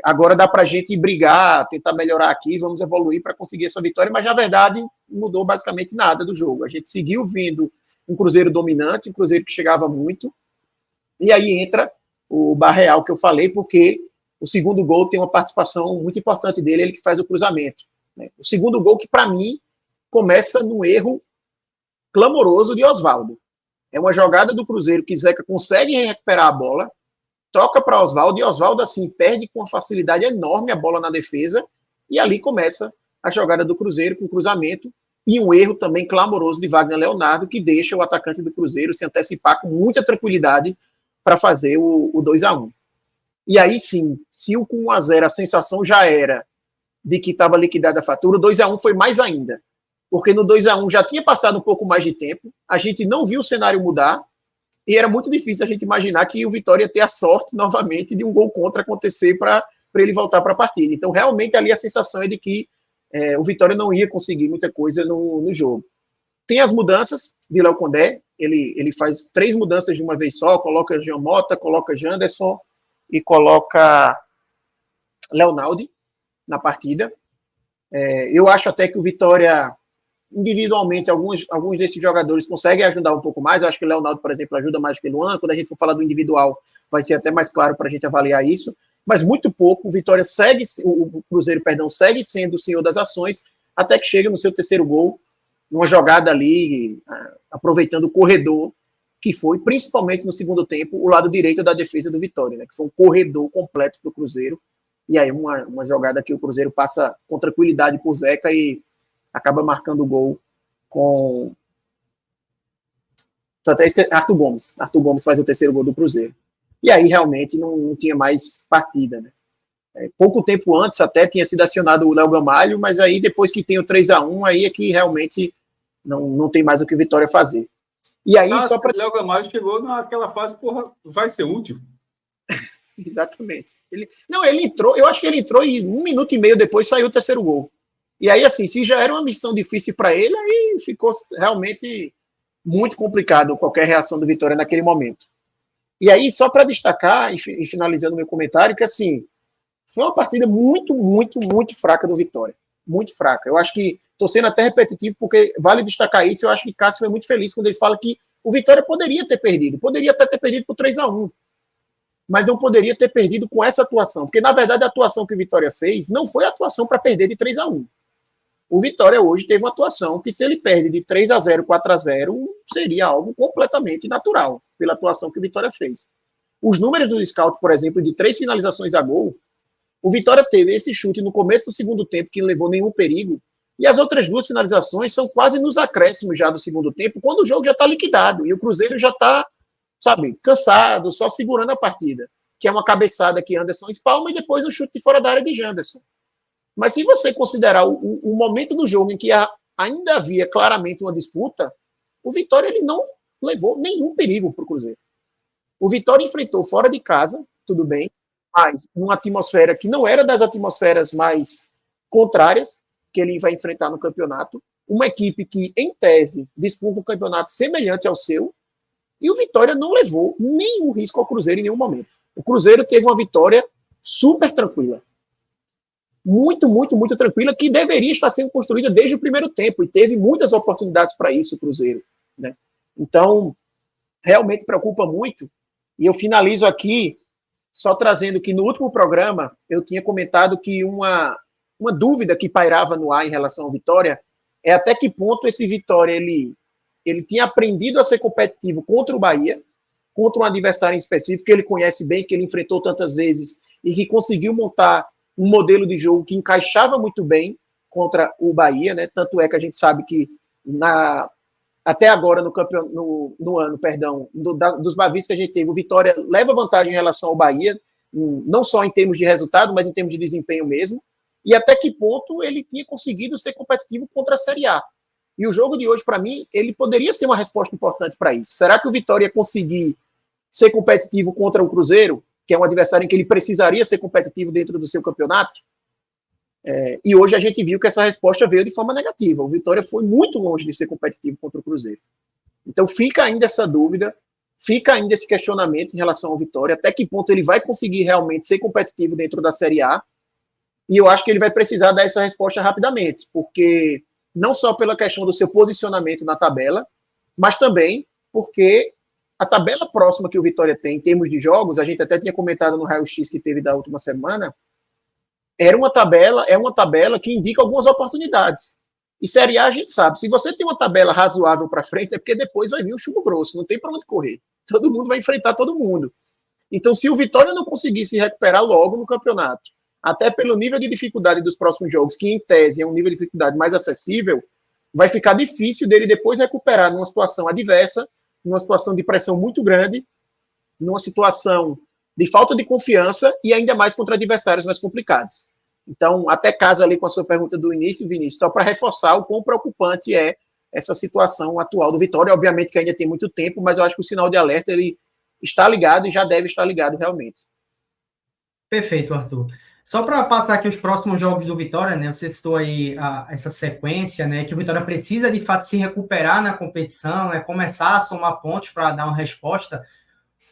agora dá para a gente brigar, tentar melhorar aqui, vamos evoluir para conseguir essa vitória, mas na verdade mudou basicamente nada do jogo. A gente seguiu vindo um Cruzeiro dominante, um Cruzeiro que chegava muito, e aí entra o Barreal que eu falei, porque o segundo gol tem uma participação muito importante dele, ele que faz o cruzamento, né? O segundo gol que, para mim, começa num erro clamoroso de Oswaldo. É uma jogada do Cruzeiro que Zeca consegue recuperar a bola, toca para Oswaldo, e Oswaldo, assim, perde com uma facilidade enorme a bola na defesa, e ali começa a jogada do Cruzeiro com cruzamento, e um erro também clamoroso de Wagner Leonardo, que deixa o atacante do Cruzeiro se antecipar com muita tranquilidade para fazer o 2-1. E aí sim, se o com 1-0 a sensação já era de que estava liquidada a fatura, o 2-1 foi mais ainda, porque no 2-1 já tinha passado um pouco mais de tempo, a gente não viu o cenário mudar, e era muito difícil a gente imaginar que o Vitória ia ter a sorte, novamente, de um gol contra acontecer para ele voltar para a partida. Então, realmente, ali a sensação é de que o Vitória não ia conseguir muita coisa no jogo. Tem as mudanças de Léo Condé, ele faz 3 mudanças de uma vez só, coloca Jean Mota, coloca Janderson e coloca Leonaldi na partida. Eu acho até que o Vitória, individualmente, alguns desses jogadores conseguem ajudar um pouco mais. Eu acho que o Leonardo, por exemplo, ajuda mais que o Luan. Quando a gente for falar do individual, vai ser até mais claro para a gente avaliar isso. Mas muito pouco, o Cruzeiro, segue sendo o senhor das ações, até que chega no seu terceiro gol, numa jogada ali, aproveitando o corredor, que foi, principalmente no segundo tempo, o lado direito da defesa do Vitória, né, que foi um corredor completo para o Cruzeiro. E aí uma jogada que o Cruzeiro passa com tranquilidade por Zeca e acaba marcando o gol com Arthur Gomes. Arthur Gomes faz o terceiro gol do Cruzeiro. E aí realmente não tinha mais partida, né? Pouco tempo antes até tinha sido acionado o Léo Gamalho, mas aí depois que tem o 3-1, aí é que realmente não tem mais o que o Vitória fazer. E aí só para... Léo Gamalho chegou naquela fase, porra, vai ser útil. Exatamente. Ele entrou, eu acho que ele entrou e 1 minuto e meio depois saiu o terceiro gol. E aí, assim, se já era uma missão difícil para ele, aí ficou realmente muito complicado qualquer reação do Vitória naquele momento. E aí, só para destacar, e finalizando meu comentário, que assim, foi uma partida muito, muito, muito fraca do Vitória. Muito fraca. Eu acho que, estou sendo até repetitivo, porque vale destacar isso, eu acho que Cássio foi muito feliz quando ele fala que o Vitória poderia ter perdido. Poderia até ter perdido por 3-1. Mas não poderia ter perdido com essa atuação. Porque, na verdade, a atuação que o Vitória fez não foi a atuação para perder de 3-1. O Vitória hoje teve uma atuação que, se ele perde de 3-0, 4-0, seria algo completamente natural, pela atuação que o Vitória fez. Os números do Scout, por exemplo, de 3 finalizações a gol, o Vitória teve esse chute no começo do segundo tempo, que não levou nenhum perigo, e as outras 2 finalizações são quase nos acréscimos já do segundo tempo, quando o jogo já está liquidado, e o Cruzeiro já está, sabe, cansado, só segurando a partida, que é uma cabeçada que Anderson espalma, e depois um chute de fora da área de Janderson. Mas se você considerar o momento do jogo em que ainda havia claramente uma disputa, o Vitória ele não levou nenhum perigo para o Cruzeiro. O Vitória enfrentou fora de casa, tudo bem, mas numa atmosfera que não era das atmosferas mais contrárias que ele vai enfrentar no campeonato, uma equipe que, em tese, disputa um campeonato semelhante ao seu, e o Vitória não levou nenhum risco ao Cruzeiro em nenhum momento. O Cruzeiro teve uma vitória super tranquila. Muito, muito, muito tranquila, que deveria estar sendo construída desde o primeiro tempo, e teve muitas oportunidades para isso o Cruzeiro, né? Então, realmente preocupa muito, e eu finalizo aqui só trazendo que no último programa eu tinha comentado que uma dúvida que pairava no ar em relação ao Vitória é até que ponto esse Vitória ele tinha aprendido a ser competitivo contra o Bahia, contra um adversário em específico que ele conhece bem, que ele enfrentou tantas vezes, e que conseguiu montar um modelo de jogo que encaixava muito bem contra o Bahia, né? Tanto é que a gente sabe que até agora no ano, dos Bavis que a gente teve, o Vitória leva vantagem em relação ao Bahia, não só em termos de resultado, mas em termos de desempenho mesmo. e até que ponto ele tinha conseguido ser competitivo contra a Série A. E o jogo de hoje, para mim, ele poderia ser uma resposta importante para isso. Será que o Vitória ia conseguir ser competitivo contra o Cruzeiro, que é um adversário em que ele precisaria ser competitivo dentro do seu campeonato? E hoje a gente viu que essa resposta veio de forma negativa. O Vitória foi muito longe de ser competitivo contra o Cruzeiro. Então fica ainda essa dúvida, fica ainda esse questionamento em relação ao Vitória, até que ponto ele vai conseguir realmente ser competitivo dentro da Série A, e eu acho que ele vai precisar dar essa resposta rapidamente, porque não só pela questão do seu posicionamento na tabela, mas também porque a tabela próxima que o Vitória tem em termos de jogos, a gente até tinha comentado no raio-x que teve da última semana, é uma tabela que indica algumas oportunidades. E Série A a gente sabe, se você tem uma tabela razoável para frente, é porque depois vai vir o chumbo grosso, não tem para onde correr. Todo mundo vai enfrentar todo mundo. Então, se o Vitória não conseguir se recuperar logo no campeonato, até pelo nível de dificuldade dos próximos jogos, que em tese é um nível de dificuldade mais acessível, vai ficar difícil dele depois recuperar numa situação adversa, numa situação de pressão muito grande, numa situação de falta de confiança e ainda mais contra adversários mais complicados. Então, até casa ali com a sua pergunta do início, Vinícius, só para reforçar o quão preocupante é essa situação atual do Vitória. Obviamente que ainda tem muito tempo, mas eu acho que o sinal de alerta ele está ligado e já deve estar ligado realmente. Perfeito, Arthur. Só para passar aqui os próximos jogos do Vitória, né? Você citou aí essa sequência, né? Que o Vitória precisa de fato se recuperar na competição, né? Começar a somar pontos para dar uma resposta.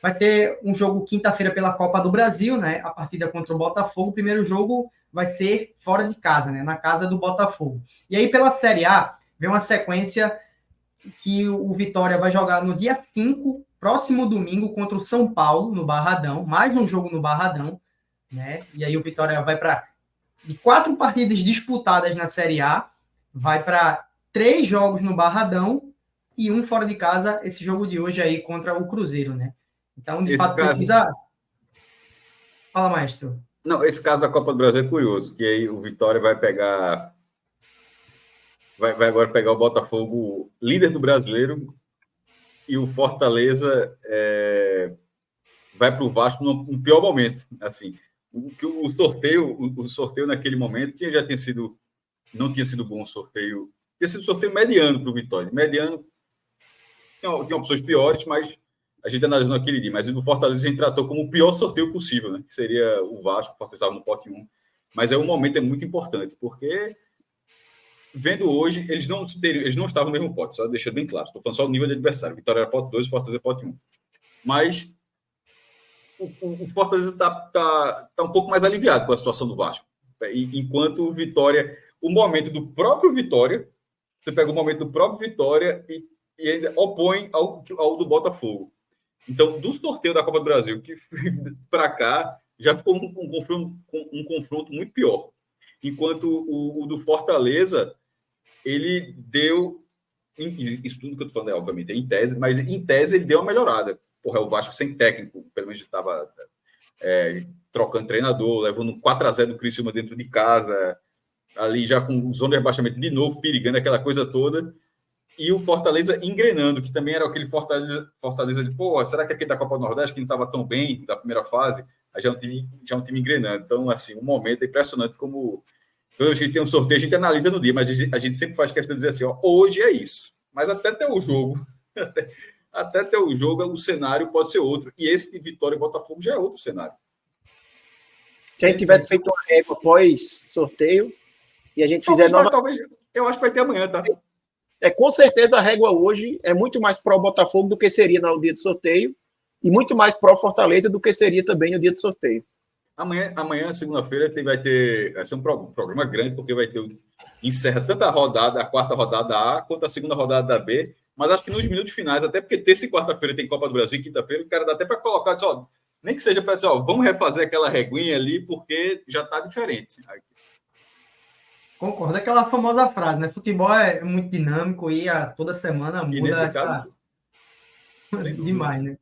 Vai ter um jogo quinta-feira pela Copa do Brasil, né? A partida contra o Botafogo. O primeiro jogo vai ser fora de casa, né? Na casa do Botafogo. E aí, pela Série A, vem uma sequência que o Vitória vai jogar no dia 5, próximo domingo, contra o São Paulo, no Barradão. Mais um jogo no Barradão, né? E aí o Vitória vai para... De 4 partidas disputadas na Série A, vai para 3 jogos no Barradão e um fora de casa, esse jogo de hoje aí contra o Cruzeiro, né? Então, de fato, precisa... Fala, maestro. Não, esse caso da Copa do Brasil é curioso, que aí o Vitória vai pegar... Vai agora pegar o Botafogo, líder do Brasileiro, e o Fortaleza vai para o Vasco no pior momento. Assim, o sorteio naquele momento não tinha sido bom o sorteio. Tinha sido sorteio mediano para o Vitória. Mediano, tinha opções piores, mas a gente analisou naquele dia. Mas no Fortaleza a gente tratou como o pior sorteio possível, né? Que seria o Vasco, o Fortaleza no pote 1. Mas o momento é muito importante, porque... Vendo hoje, eles não estavam no mesmo pote, só deixando bem claro. Estou falando só o nível de adversário. Vitória era pote 2, Fortaleza pote 1. Mas o Fortaleza está um pouco mais aliviado com a situação do Vasco. Enquanto o Vitória, o momento do próprio Vitória, você pega o momento do próprio Vitória e ainda opõe ao do Botafogo. Então, do sorteio da Copa do Brasil, que para cá, já ficou um confronto muito pior. Enquanto o do Fortaleza... ele deu, isso tudo que eu estou falando obviamente em tese, mas em tese ele deu uma melhorada. Porra, o Vasco sem técnico, pelo menos estava trocando treinador, levando 4-0 do Criciúma dentro de casa, ali já com zona de rebaixamento de novo, perigando aquela coisa toda, e o Fortaleza engrenando, que também era aquele Fortaleza de, será que aquele da Copa do Nordeste, que não estava tão bem da primeira fase, aí já é um time engrenando. Então, assim, um momento é impressionante como... Toda vez que tem um sorteio, a gente analisa no dia, mas a gente sempre faz questão de dizer assim, hoje é isso. Mas até ter o jogo, o cenário pode ser outro. E esse de Vitória e Botafogo já é outro cenário. Se a gente tivesse feito uma régua após sorteio e a gente fizer talvez, eu acho que vai ter amanhã, tá? Com certeza a régua hoje é muito mais pró Botafogo do que seria no dia do sorteio e muito mais pró Fortaleza do que seria também no dia do sorteio. Amanhã, segunda-feira, vai ser um programa grande, porque encerra tanto a quarta rodada A, quanto a segunda rodada da B, mas acho que nos minutos finais, até porque terça e quarta-feira tem Copa do Brasil, e quinta-feira, o cara dá até para colocar, nem que seja para dizer, vamos refazer aquela reguinha ali, porque já está diferente. Concordo, aquela famosa frase, né? Futebol é muito dinâmico e toda semana muda. E nesse caso, demais, né?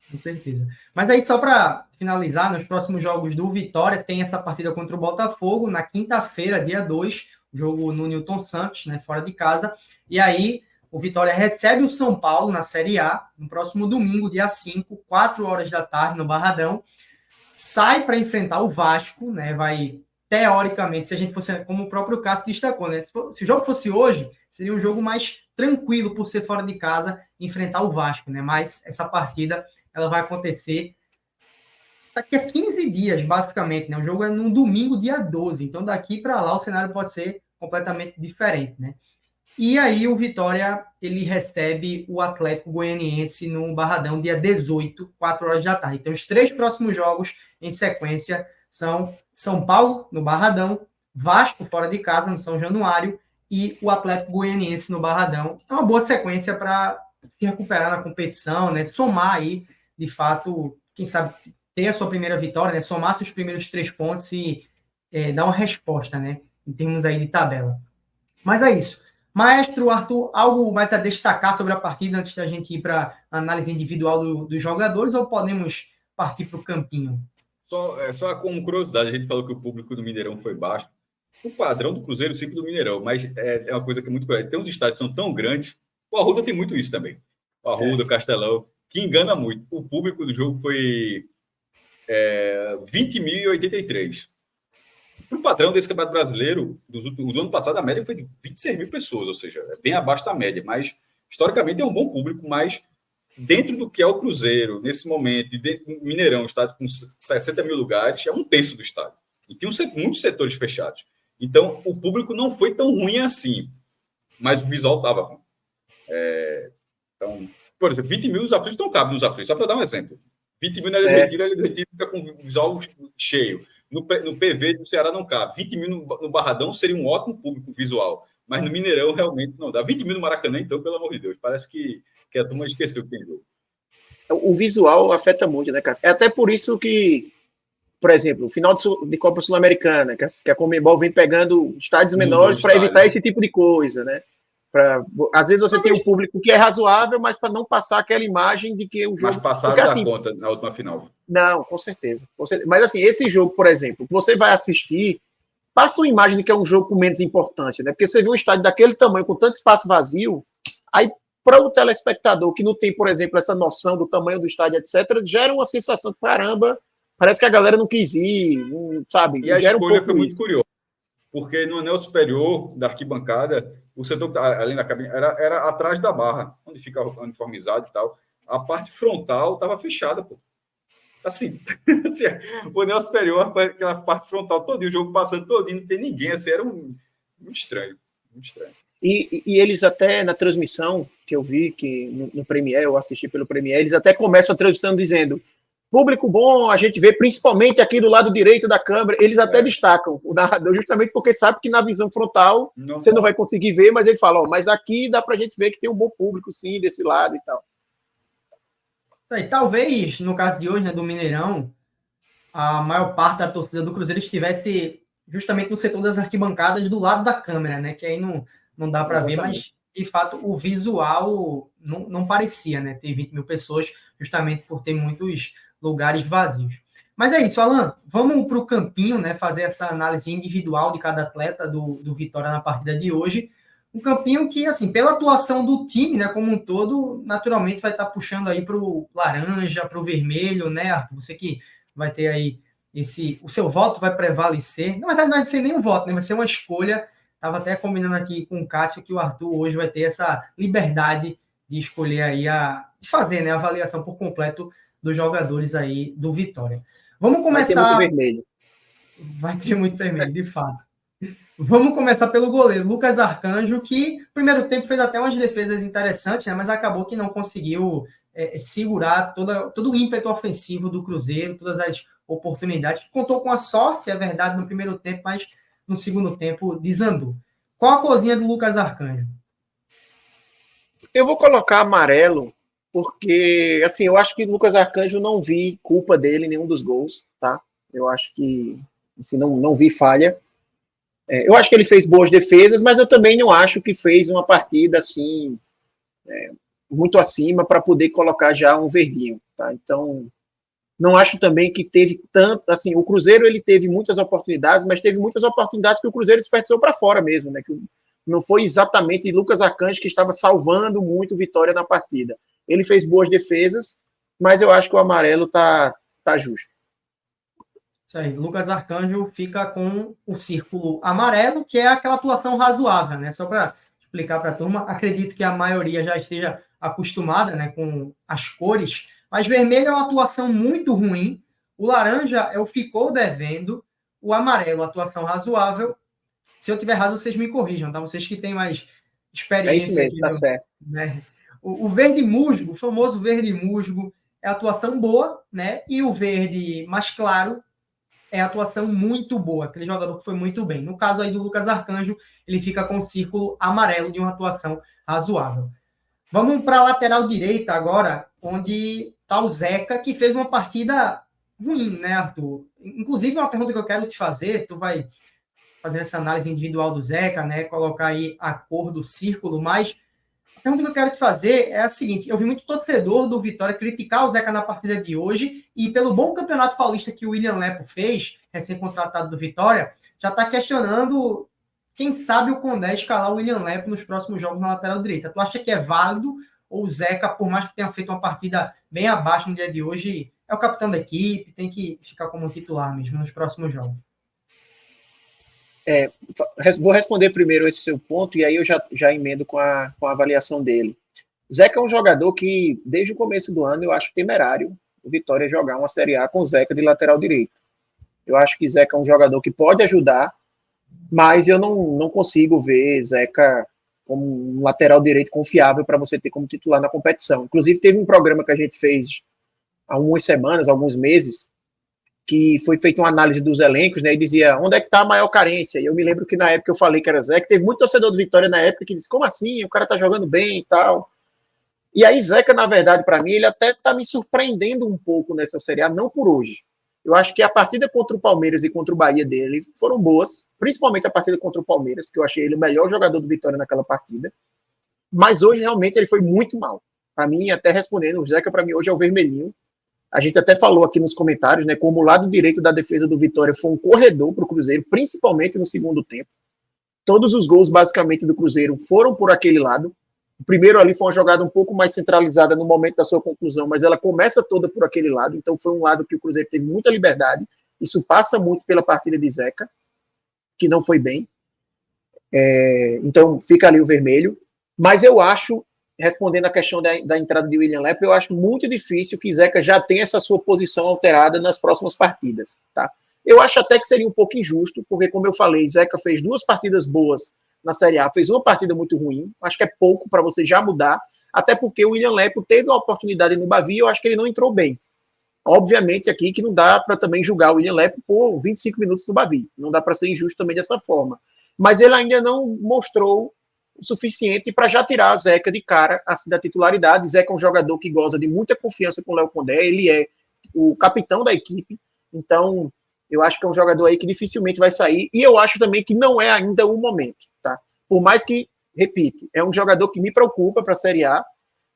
Com certeza. Mas aí, só para finalizar, nos próximos jogos do Vitória, tem essa partida contra o Botafogo, na quinta-feira, dia 2, jogo no Newton Santos, né, fora de casa. E aí, o Vitória recebe o São Paulo na Série A, no próximo domingo, dia 5, 4 horas da tarde, no Barradão. Sai para enfrentar o Vasco, né, vai teoricamente, se a gente fosse, como o próprio Cássio destacou, né? Se o jogo fosse hoje, seria um jogo mais tranquilo por ser fora de casa, enfrentar o Vasco, né? Mas essa partida, ela vai acontecer daqui a 15 dias, basicamente, né? O jogo é no domingo, dia 12. Então, daqui para lá, o cenário pode ser completamente diferente, né? E aí, o Vitória, ele recebe o Atlético Goianiense no Barradão, dia 18, 4 horas da tarde. Então, os 3 próximos jogos em sequência são São Paulo, no Barradão, Vasco, fora de casa, no São Januário, e o Atlético Goianiense no Barradão. É uma boa sequência para se recuperar na competição, né? Somar aí, de fato, quem sabe ter a sua primeira vitória, né? Somar seus primeiros 3 pontos e dar uma resposta, né? Em termos aí de tabela. Mas é isso. Maestro Arthur, algo mais a destacar sobre a partida antes da gente ir para a análise individual dos jogadores, ou podemos partir para o campinho? Só como curiosidade, a gente falou que o público do Mineirão foi baixo. O padrão do Cruzeiro sempre do Mineirão, mas é uma coisa que é muito grande. Tem uns estádios que são tão grandes. O Arruda tem muito isso também. O Arruda, o Castelão, que engana muito. O público do jogo foi 20.083. Para o padrão desse Campeonato Brasileiro, do ano passado, a média foi de 26 mil pessoas, ou seja, é bem abaixo da média, mas historicamente é um bom público, mas dentro do que é o Cruzeiro, nesse momento, e dentro do Mineirão, um estádio com 60 mil lugares, é um terço do estádio. E tem muitos setores fechados. Então, o público não foi tão ruim assim, mas o visual estava ruim. Então, por exemplo, 20 mil nos aflitos não cabem nos aflitos, só para dar um exemplo. 20 mil na Ilha do Retiro, a Ilha do Retiro fica com o visual cheio. No PV do Ceará não cabe. 20 mil no Barradão seria um ótimo público visual, mas no Mineirão realmente não dá. 20 mil no Maracanã, então, pelo amor de Deus, parece que a turma esqueceu que tem jogo. O visual afeta muito, né, Cássio? É até por isso que, por exemplo, o final de Copa Sul-Americana, que a Conmebol vem pegando estádios menores para evitar esse tipo de coisa, né? Às vezes você tem um público que é razoável, mas para não passar aquela imagem de que o jogo... Mas passaram da conta na última final. Não, com certeza. Mas assim, esse jogo, por exemplo, você vai assistir, passa uma imagem de que é um jogo com menos importância, né? Porque você vê um estádio daquele tamanho, com tanto espaço vazio, aí para o telespectador que não tem, por exemplo, essa noção do tamanho do estádio, etc., gera uma sensação de caramba, parece que a galera não quis ir, não, sabe? E a escolha foi muito curiosa, porque no anel superior da arquibancada, o setor que está além da cabine era atrás da barra, onde fica uniformizado e tal. A parte frontal estava fechada, pô. Assim, o anel superior, aquela parte frontal todinho, o jogo passando todinho, não tem ninguém, assim, era muito estranho, muito estranho. E eles até, na transmissão, que eu vi, que no Premiere, eu assisti pelo Premiere, eles até começam a transmissão dizendo, público bom, a gente vê principalmente aqui do lado direito da câmera, eles até destacam o narrador, justamente porque sabe que na visão frontal você não vai conseguir ver, mas ele fala, mas aqui dá pra gente ver que tem um bom público, sim, desse lado e tal. E talvez, no caso de hoje, né, do Mineirão, a maior parte da torcida do Cruzeiro estivesse justamente no setor das arquibancadas do lado da câmera, né, que aí não dá para ver, mas de fato o visual não parecia, né, ter 20 mil pessoas, justamente por ter muitos lugares vazios. Mas é isso, Alan, vamos para o campinho, né, fazer essa análise individual de cada atleta do Vitória na partida de hoje. Um campinho que, assim, pela atuação do time, né, como um todo, naturalmente vai estar puxando aí para o laranja, para o vermelho, né, Arthur? Você que vai ter aí o seu voto vai prevalecer. Na verdade, não vai ser nem um voto, né, vai ser uma escolha. Estava até combinando aqui com o Cássio que o Arthur hoje vai ter essa liberdade de escolher aí, de fazer, né, a avaliação por completo dos jogadores aí do Vitória. Vamos começar... Vai ter muito vermelho. Vai ter muito vermelho, de fato. Vamos começar pelo goleiro, Lucas Arcanjo, que no primeiro tempo fez até umas defesas interessantes, né, mas acabou que não conseguiu segurar todo o ímpeto ofensivo do Cruzeiro, todas as oportunidades. Contou com a sorte, é verdade, no primeiro tempo, mas no segundo tempo desandou. Qual a cozinha do Lucas Arcanjo? Eu vou colocar amarelo, porque, assim, eu acho que o Lucas Arcanjo não vi culpa dele em nenhum dos gols, tá? Eu acho que, assim, não vi falha. Eu acho que ele fez boas defesas, mas eu também não acho que fez uma partida, assim, muito acima para poder colocar já um verdinho, tá? Então, não acho também que teve tanto, assim, o Cruzeiro ele teve muitas oportunidades, mas teve muitas oportunidades que o Cruzeiro desperdiçou para fora mesmo, né? Que não foi exatamente Lucas Arcanjo que estava salvando muito Vitória na partida. Ele fez boas defesas, mas eu acho que o amarelo tá justo. Isso aí, Lucas Arcanjo fica com o círculo amarelo, que é aquela atuação razoável, né? Só para explicar para a turma, acredito que a maioria já esteja acostumada, né, com as cores, mas vermelho é uma atuação muito ruim, o laranja é o ficou devendo, o amarelo, atuação razoável. Se eu tiver errado, vocês me corrijam, tá? Vocês que têm mais É isso experiência mesmo, aqui, tá certo. né? O verde musgo, o famoso verde musgo, é atuação boa, né? E o verde mais claro é atuação muito boa, aquele jogador que foi muito bem. No caso aí do Lucas Arcanjo, ele fica com o círculo amarelo de uma atuação razoável. Vamos para a lateral direita agora, onde está o Zeca, que fez uma partida ruim, né, Arthur? Inclusive, uma pergunta que eu quero te fazer, tu vai fazer essa análise individual do Zeca, né, colocar aí a cor do círculo, mas a pergunta que eu quero te fazer é a seguinte: eu vi muito torcedor do Vitória criticar o Zeca na partida de hoje, e pelo bom campeonato paulista que o William Lepo fez, recém-contratado do Vitória, já está questionando quem sabe o Condé escalar o William Lepo nos próximos jogos na lateral direita. Tu acha que é válido, ou o Zeca, por mais que tenha feito uma partida bem abaixo no dia de hoje, é o capitão da equipe, tem que ficar como titular mesmo nos próximos jogos? Vou responder primeiro esse seu ponto e aí eu já emendo com a avaliação dele. Zeca é um jogador que, desde o começo do ano, eu acho temerário o Vitória jogar uma Série A com Zeca de lateral direito. Eu acho que Zeca é um jogador que pode ajudar, mas eu não consigo ver Zeca como um lateral direito confiável para você ter como titular na competição. Inclusive, teve um programa que a gente fez há algumas semanas, alguns meses, que foi feita uma análise dos elencos, né, e dizia onde é que está a maior carência. E eu me lembro que na época eu falei que era Zeca, teve muito torcedor do Vitória na época que disse, como assim? O cara tá jogando bem e tal. E aí Zeca, na verdade, para mim, ele até tá me surpreendendo um pouco nessa Série A, não por hoje. Eu acho que a partida contra o Palmeiras e contra o Bahia dele foram boas, principalmente a partida contra o Palmeiras, que eu achei ele o melhor jogador do Vitória naquela partida. Mas hoje, realmente, ele foi muito mal. Para mim, até respondendo, o Zeca, para mim, hoje é o vermelhinho. A gente até falou aqui nos comentários, né, como o lado direito da defesa do Vitória foi um corredor para o Cruzeiro, principalmente no segundo tempo. Todos os gols, basicamente, do Cruzeiro foram por aquele lado. O primeiro ali foi uma jogada um pouco mais centralizada no momento da sua conclusão, mas ela começa toda por aquele lado, então foi um lado que o Cruzeiro teve muita liberdade. Isso passa muito pela partida de Zeca, que não foi bem. Então fica ali o vermelho. Mas eu acho, respondendo a questão da entrada de William Lepo, eu acho muito difícil que Zeca já tenha essa sua posição alterada nas próximas partidas, tá? Eu acho até que seria um pouco injusto, porque, como eu falei, Zeca fez 2 partidas boas na Série A, fez uma partida muito ruim, acho que é pouco para você já mudar, até porque o William Lepo teve a oportunidade no Bavi e eu acho que ele não entrou bem. Obviamente aqui que não dá para também julgar o William Lepo por 25 minutos no Bavi, não dá para ser injusto também dessa forma. Mas ele ainda não mostrou o suficiente para já tirar a Zeca de cara assim, da titularidade. Zeca é um jogador que goza de muita confiança com o Léo Condé, ele é o capitão da equipe, então eu acho que é um jogador aí que dificilmente vai sair, e eu acho também que não é ainda o momento, tá? Por mais que, repito, é um jogador que me preocupa para a Série A,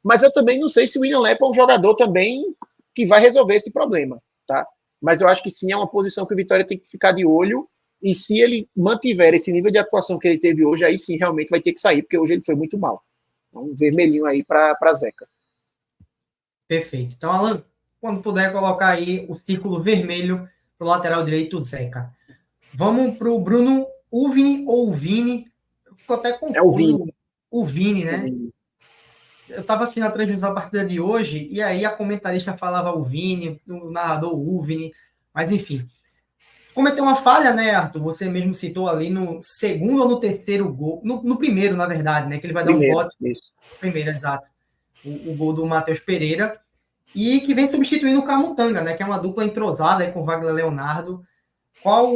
mas eu também não sei se o William Lepo é um jogador também que vai resolver esse problema, tá? Mas eu acho que sim, é uma posição que o Vitória tem que ficar de olho, e se ele mantiver esse nível de atuação que ele teve hoje, aí sim realmente vai ter que sair, porque hoje ele foi muito mal. Um vermelhinho aí para Zeca. Perfeito. Então, Alan, quando puder colocar aí o círculo vermelho para o lateral direito, Zeca. Vamos para o Bruno Uvini ou Vini. Ficou até confuso. É o Vini. O Vini, né? O Vini. Eu estava assistindo a transmissão da partida de hoje, e aí a comentarista falava o Vini, o narrador o Vini, mas enfim. Cometeu uma falha, né, Arthur? Você mesmo citou ali no segundo ou no terceiro gol, no primeiro, na verdade, né? Que ele vai Primeiro, dar um bote. isso. Primeiro, exato. O gol do Matheus Pereira. E que vem substituindo o Camutanga, né? Que é uma dupla entrosada aí com o Wagner Leonardo. Qual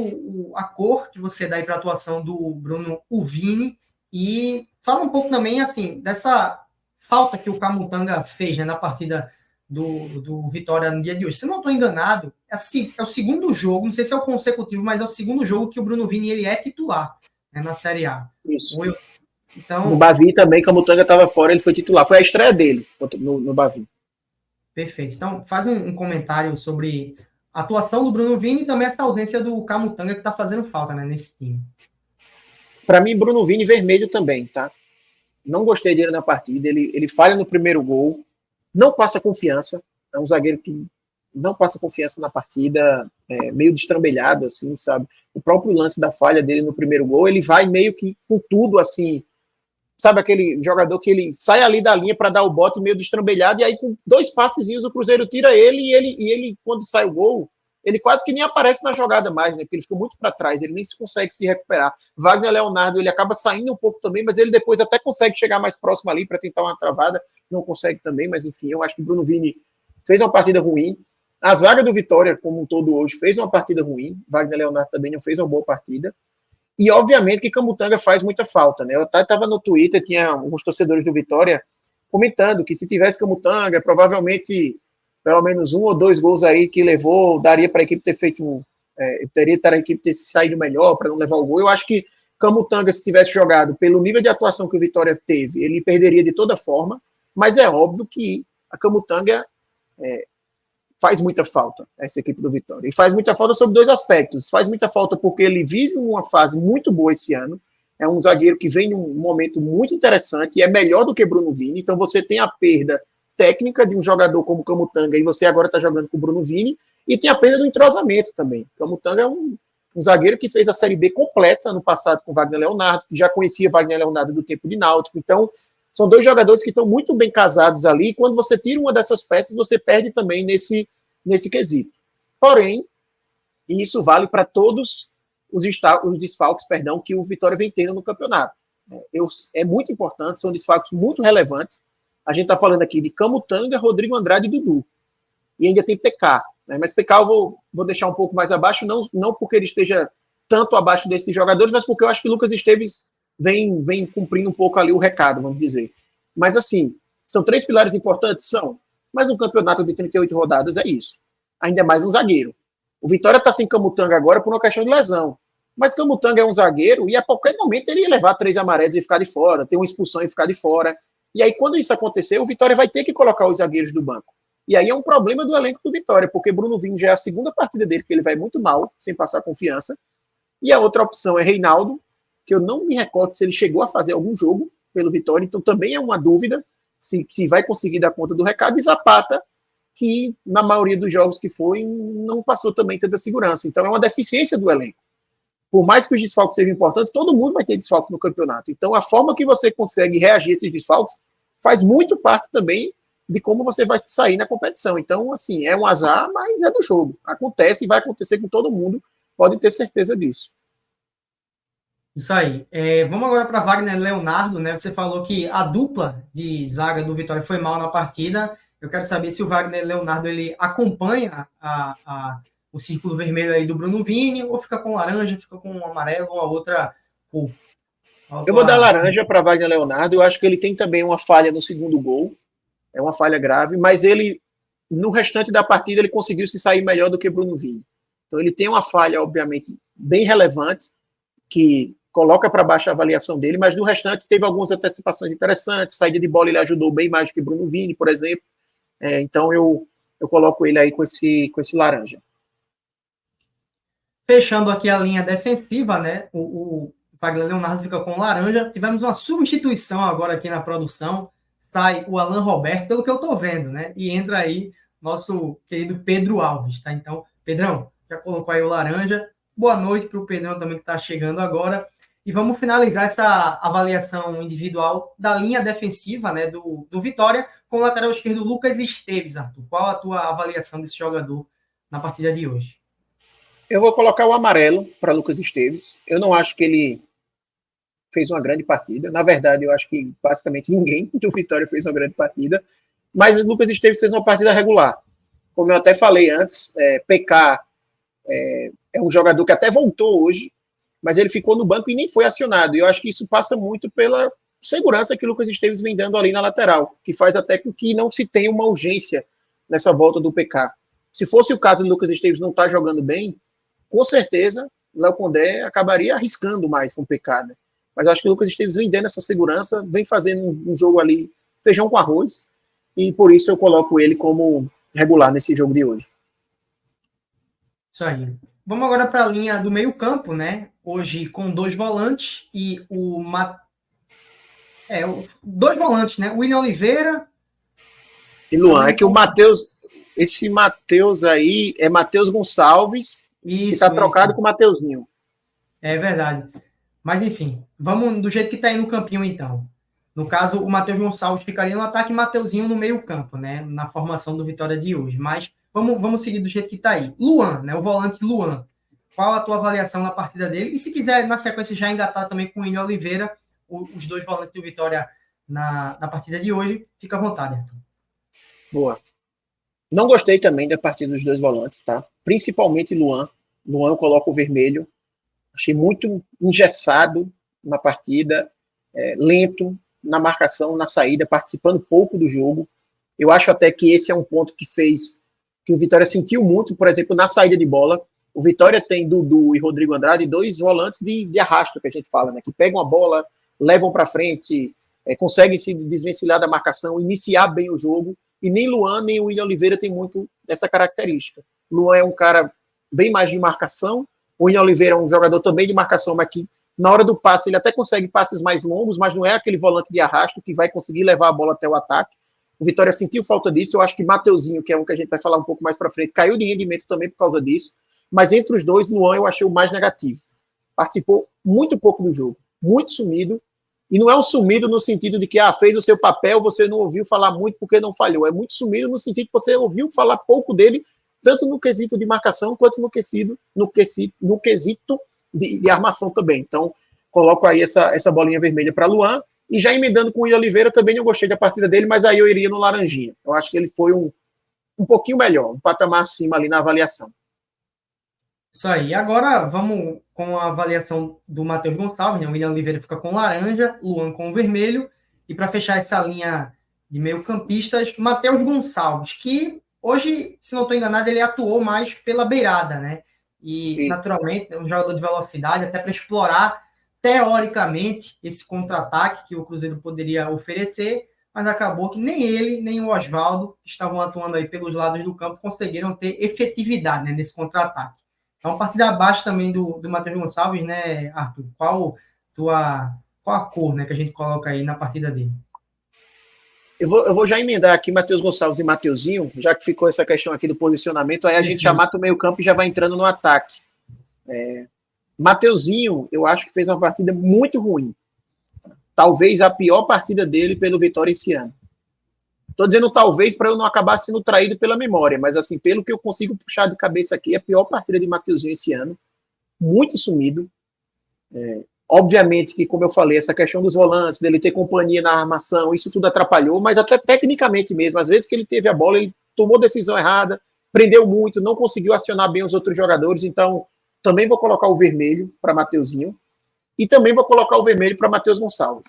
a cor que você dá aí para a atuação do Bruno Uvini? E fala um pouco também, assim, dessa falta que o Camutanga fez, né, na partida do Vitória no dia de hoje. Se não estou enganado, é o segundo jogo, não sei se é o consecutivo, mas é o segundo jogo que o Bruno Uvini ele é titular, né, na Série A. Isso. Então, no Bavi também, Camutanga estava fora, ele foi titular. Foi a estreia dele no Bavi. Perfeito. Então, faz um comentário sobre a atuação do Bruno Vini e também essa ausência do Camutanga que está fazendo falta, né, nesse time. Para mim, Bruno Vini vermelho também, tá? Não gostei dele na partida. Ele falha no primeiro gol, não passa confiança. É um zagueiro que não passa confiança na partida, meio destrambelhado, assim, sabe? O próprio lance da falha dele no primeiro gol, ele vai meio que com tudo, assim, sabe aquele jogador que ele sai ali da linha para dar o bote meio destrambelhado, e aí com 2 passezinhos o Cruzeiro tira ele, e ele, quando sai o gol, ele quase que nem aparece na jogada mais, né? Porque ele fica muito para trás, ele nem se consegue se recuperar. Wagner Leonardo, ele acaba saindo um pouco também, mas ele depois até consegue chegar mais próximo ali para tentar uma travada, não consegue também, mas enfim, eu acho que o Bruno Vini fez uma partida ruim. A zaga do Vitória, como um todo hoje, fez uma partida ruim. Wagner Leonardo também não fez uma boa partida. E, obviamente, que Camutanga faz muita falta, né? Eu até estava no Twitter, tinha alguns torcedores do Vitória comentando que se tivesse Camutanga, provavelmente pelo menos 1 ou 2 gols aí que levou, daria para a equipe ter feito teria para a equipe ter saído melhor para não levar o gol. Eu acho que Camutanga, se tivesse jogado pelo nível de atuação que o Vitória teve, ele perderia de toda forma, mas é óbvio que a Camutanga faz muita falta, essa equipe do Vitória. E faz muita falta sobre 2 aspectos. Faz muita falta porque ele vive uma fase muito boa esse ano. É um zagueiro que vem num momento muito interessante e é melhor do que Bruno Vini. Então você tem a perda técnica de um jogador como Camutanga e você agora está jogando com o Bruno Vini. E tem a perda do entrosamento também. Camutanga é um zagueiro que fez a Série B completa no passado com Wagner Leonardo, que já conhecia Wagner Leonardo do tempo de Náutico. Então, são 2 jogadores que estão muito bem casados ali, e quando você tira uma dessas peças, você perde também nesse quesito. Porém, e isso vale para todos os desfalques, que o Vitória vem tendo no campeonato. É muito importante, são desfalques muito relevantes. A gente está falando aqui de Camutanga, Rodrigo Andrade e Dudu. E ainda tem PK. Né? Mas PK eu vou deixar um pouco mais abaixo, não porque ele esteja tanto abaixo desses jogadores, mas porque eu acho que Lucas Esteves vem cumprindo um pouco ali o recado, vamos dizer. Mas, assim, são 3 pilares importantes? São. Mas um campeonato de 38 rodadas é isso. Ainda mais um zagueiro. O Vitória está sem Camutanga agora por uma questão de lesão. Mas Camutanga é um zagueiro e a qualquer momento ele ia levar 3 amarelos e ficar de fora, ter uma expulsão e ficar de fora. E aí, quando isso acontecer, o Vitória vai ter que colocar os zagueiros do banco. E aí é um problema do elenco do Vitória, porque Bruno Vini já é a segunda partida dele, que ele vai muito mal, sem passar confiança. E a outra opção é Reinaldo, que eu não me recordo se ele chegou a fazer algum jogo pelo Vitória, então também é uma dúvida se vai conseguir dar conta do recado, e Zapata, que na maioria dos jogos que foi, não passou também tanta segurança. Então é uma deficiência do elenco. Por mais que os desfalques sejam importantes, todo mundo vai ter desfalque no campeonato. Então a forma que você consegue reagir a esses desfalques faz muito parte também de como você vai sair na competição. Então, assim, é um azar, mas é do jogo. Acontece e vai acontecer com todo mundo, podem ter certeza disso. Isso aí. Vamos agora para Wagner Leonardo, né? Você falou que a dupla de zaga do Vitória foi mal na partida. Eu quero saber se o Wagner Leonardo ele acompanha o círculo vermelho aí do Bruno Vini, ou fica com laranja, fica com amarelo, ou a outra cor. Eu vou dar laranja para Wagner Leonardo. Eu acho que ele tem também uma falha no segundo gol. É uma falha grave, mas ele, no restante da partida, ele conseguiu se sair melhor do que Bruno Vini. Então ele tem uma falha, obviamente, bem relevante, que coloca para baixo a avaliação dele, mas no restante teve algumas antecipações interessantes, saída de bola ele ajudou bem mais do que Bruno Vini, por exemplo. Então eu coloco ele aí com esse laranja. Fechando aqui a linha defensiva, né? O Wagner Leonardo fica com laranja. Tivemos uma substituição agora aqui na produção. Sai o Alan Roberto, pelo que eu estou vendo, né? E entra aí nosso querido Pedro Alves, tá? Então, Pedrão, já colocou aí o laranja. Boa noite para o Pedrão também que está chegando agora. E vamos finalizar essa avaliação individual da linha defensiva, né, do Vitória, com o lateral esquerdo Lucas Esteves, Arthur. Qual a tua avaliação desse jogador na partida de hoje? Eu vou colocar o amarelo para Lucas Esteves. Eu não acho que ele fez uma grande partida. Na verdade, eu acho que basicamente ninguém do Vitória fez uma grande partida. Mas o Lucas Esteves fez uma partida regular. Como eu até falei antes, PK é um jogador que até voltou hoje, mas ele ficou no banco e nem foi acionado. E eu acho que isso passa muito pela segurança que o Lucas Esteves vem dando ali na lateral, que faz até com que não se tenha uma urgência nessa volta do PK. Se fosse o caso do Lucas Esteves não estar jogando bem, com certeza o Léo Condé acabaria arriscando mais com o PK, né? Mas acho que o Lucas Esteves vem dando essa segurança, vem fazendo um jogo ali, feijão com arroz, e por isso eu coloco ele como regular nesse jogo de hoje. Isso aí. Vamos agora para a linha do meio campo, né? Hoje com 2 volantes e dois volantes, né? William Oliveira e Luan. É que o Matheus Esse Matheus aí é Matheus Gonçalves, que está trocado com o Mateuzinho. É verdade. Mas, enfim, vamos do jeito que está aí no campinho, então. No caso, o Matheus Gonçalves ficaria no ataque e Mateuzinho no meio-campo, né? Na formação do Vitória de hoje. Mas vamos seguir do jeito que está aí. Luan, né? O volante Luan. Qual a tua avaliação na partida dele? E se quiser, na sequência, já engatar também com o William Oliveira, os dois volantes do Vitória na partida de hoje, fica à vontade, Arthur. Boa. Não gostei também da partida dos dois volantes, tá? Principalmente Luan. Luan eu coloco o vermelho. Achei muito engessado na partida, lento na marcação, na saída, participando pouco do jogo. Eu acho até que esse é um ponto que fez que o Vitória sentiu muito, por exemplo, na saída de bola. O Vitória tem Dudu e Rodrigo Andrade, dois volantes de arrasto, que a gente fala, né? Que pegam a bola, levam para frente, conseguem se desvencilhar da marcação, iniciar bem o jogo. E nem Luan, nem o William Oliveira tem muito essa característica. Luan é um cara bem mais de marcação, o William Oliveira é um jogador também de marcação, mas que na hora do passe ele até consegue passes mais longos, mas não é aquele volante de arrasto que vai conseguir levar a bola até o ataque. O Vitória sentiu falta disso. Eu acho que Mateuzinho, que é um que a gente vai falar um pouco mais para frente, caiu de rendimento também por causa disso. Mas entre os dois, Luan eu achei o mais negativo. Participou muito pouco do jogo, muito sumido. E não é um sumido no sentido de que fez o seu papel, você não ouviu falar muito porque não falhou. É muito sumido no sentido que você ouviu falar pouco dele, tanto no quesito de marcação quanto no quesito de armação também. Então, coloco aí essa bolinha vermelha para Luan. E já emendando com o William Oliveira, também não gostei da partida dele, mas aí eu iria no Laranjinha. Eu acho que ele foi um pouquinho melhor, um patamar acima ali na avaliação. Isso aí. Agora vamos com a avaliação do Matheus Gonçalves, né? O William Oliveira fica com laranja, Luan com vermelho. E para fechar essa linha de meio-campistas, Matheus Gonçalves, que hoje, se não estou enganado, ele atuou mais pela beirada, né? E, naturalmente, é um jogador de velocidade, até para explorar, teoricamente, esse contra-ataque que o Cruzeiro poderia oferecer, mas acabou que nem ele, nem o Oswaldo, que estavam atuando aí pelos lados do campo, conseguiram ter efetividade, né, nesse contra-ataque. É uma partida abaixo também do Matheus Gonçalves, né, Arthur? Qual a cor, né, que a gente coloca aí na partida dele? Eu vou já emendar aqui Matheus Gonçalves e Mateuzinho, já que ficou essa questão aqui do posicionamento, aí a gente já mata o meio campo e já vai entrando no ataque. Mateuzinho, eu acho que fez uma partida muito ruim. Talvez a pior partida dele pelo Vitória esse ano. Estou dizendo talvez para eu não acabar sendo traído pela memória, mas assim, pelo que eu consigo puxar de cabeça aqui, a pior partida de Mateuzinho esse ano. Muito sumido. Obviamente que, como eu falei, essa questão dos volantes, dele ter companhia na armação, isso tudo atrapalhou, mas até tecnicamente mesmo, às vezes que ele teve a bola, ele tomou decisão errada, prendeu muito, não conseguiu acionar bem os outros jogadores, então também vou colocar o vermelho para Mateuzinho e também vou colocar o vermelho para Matheus Gonçalves.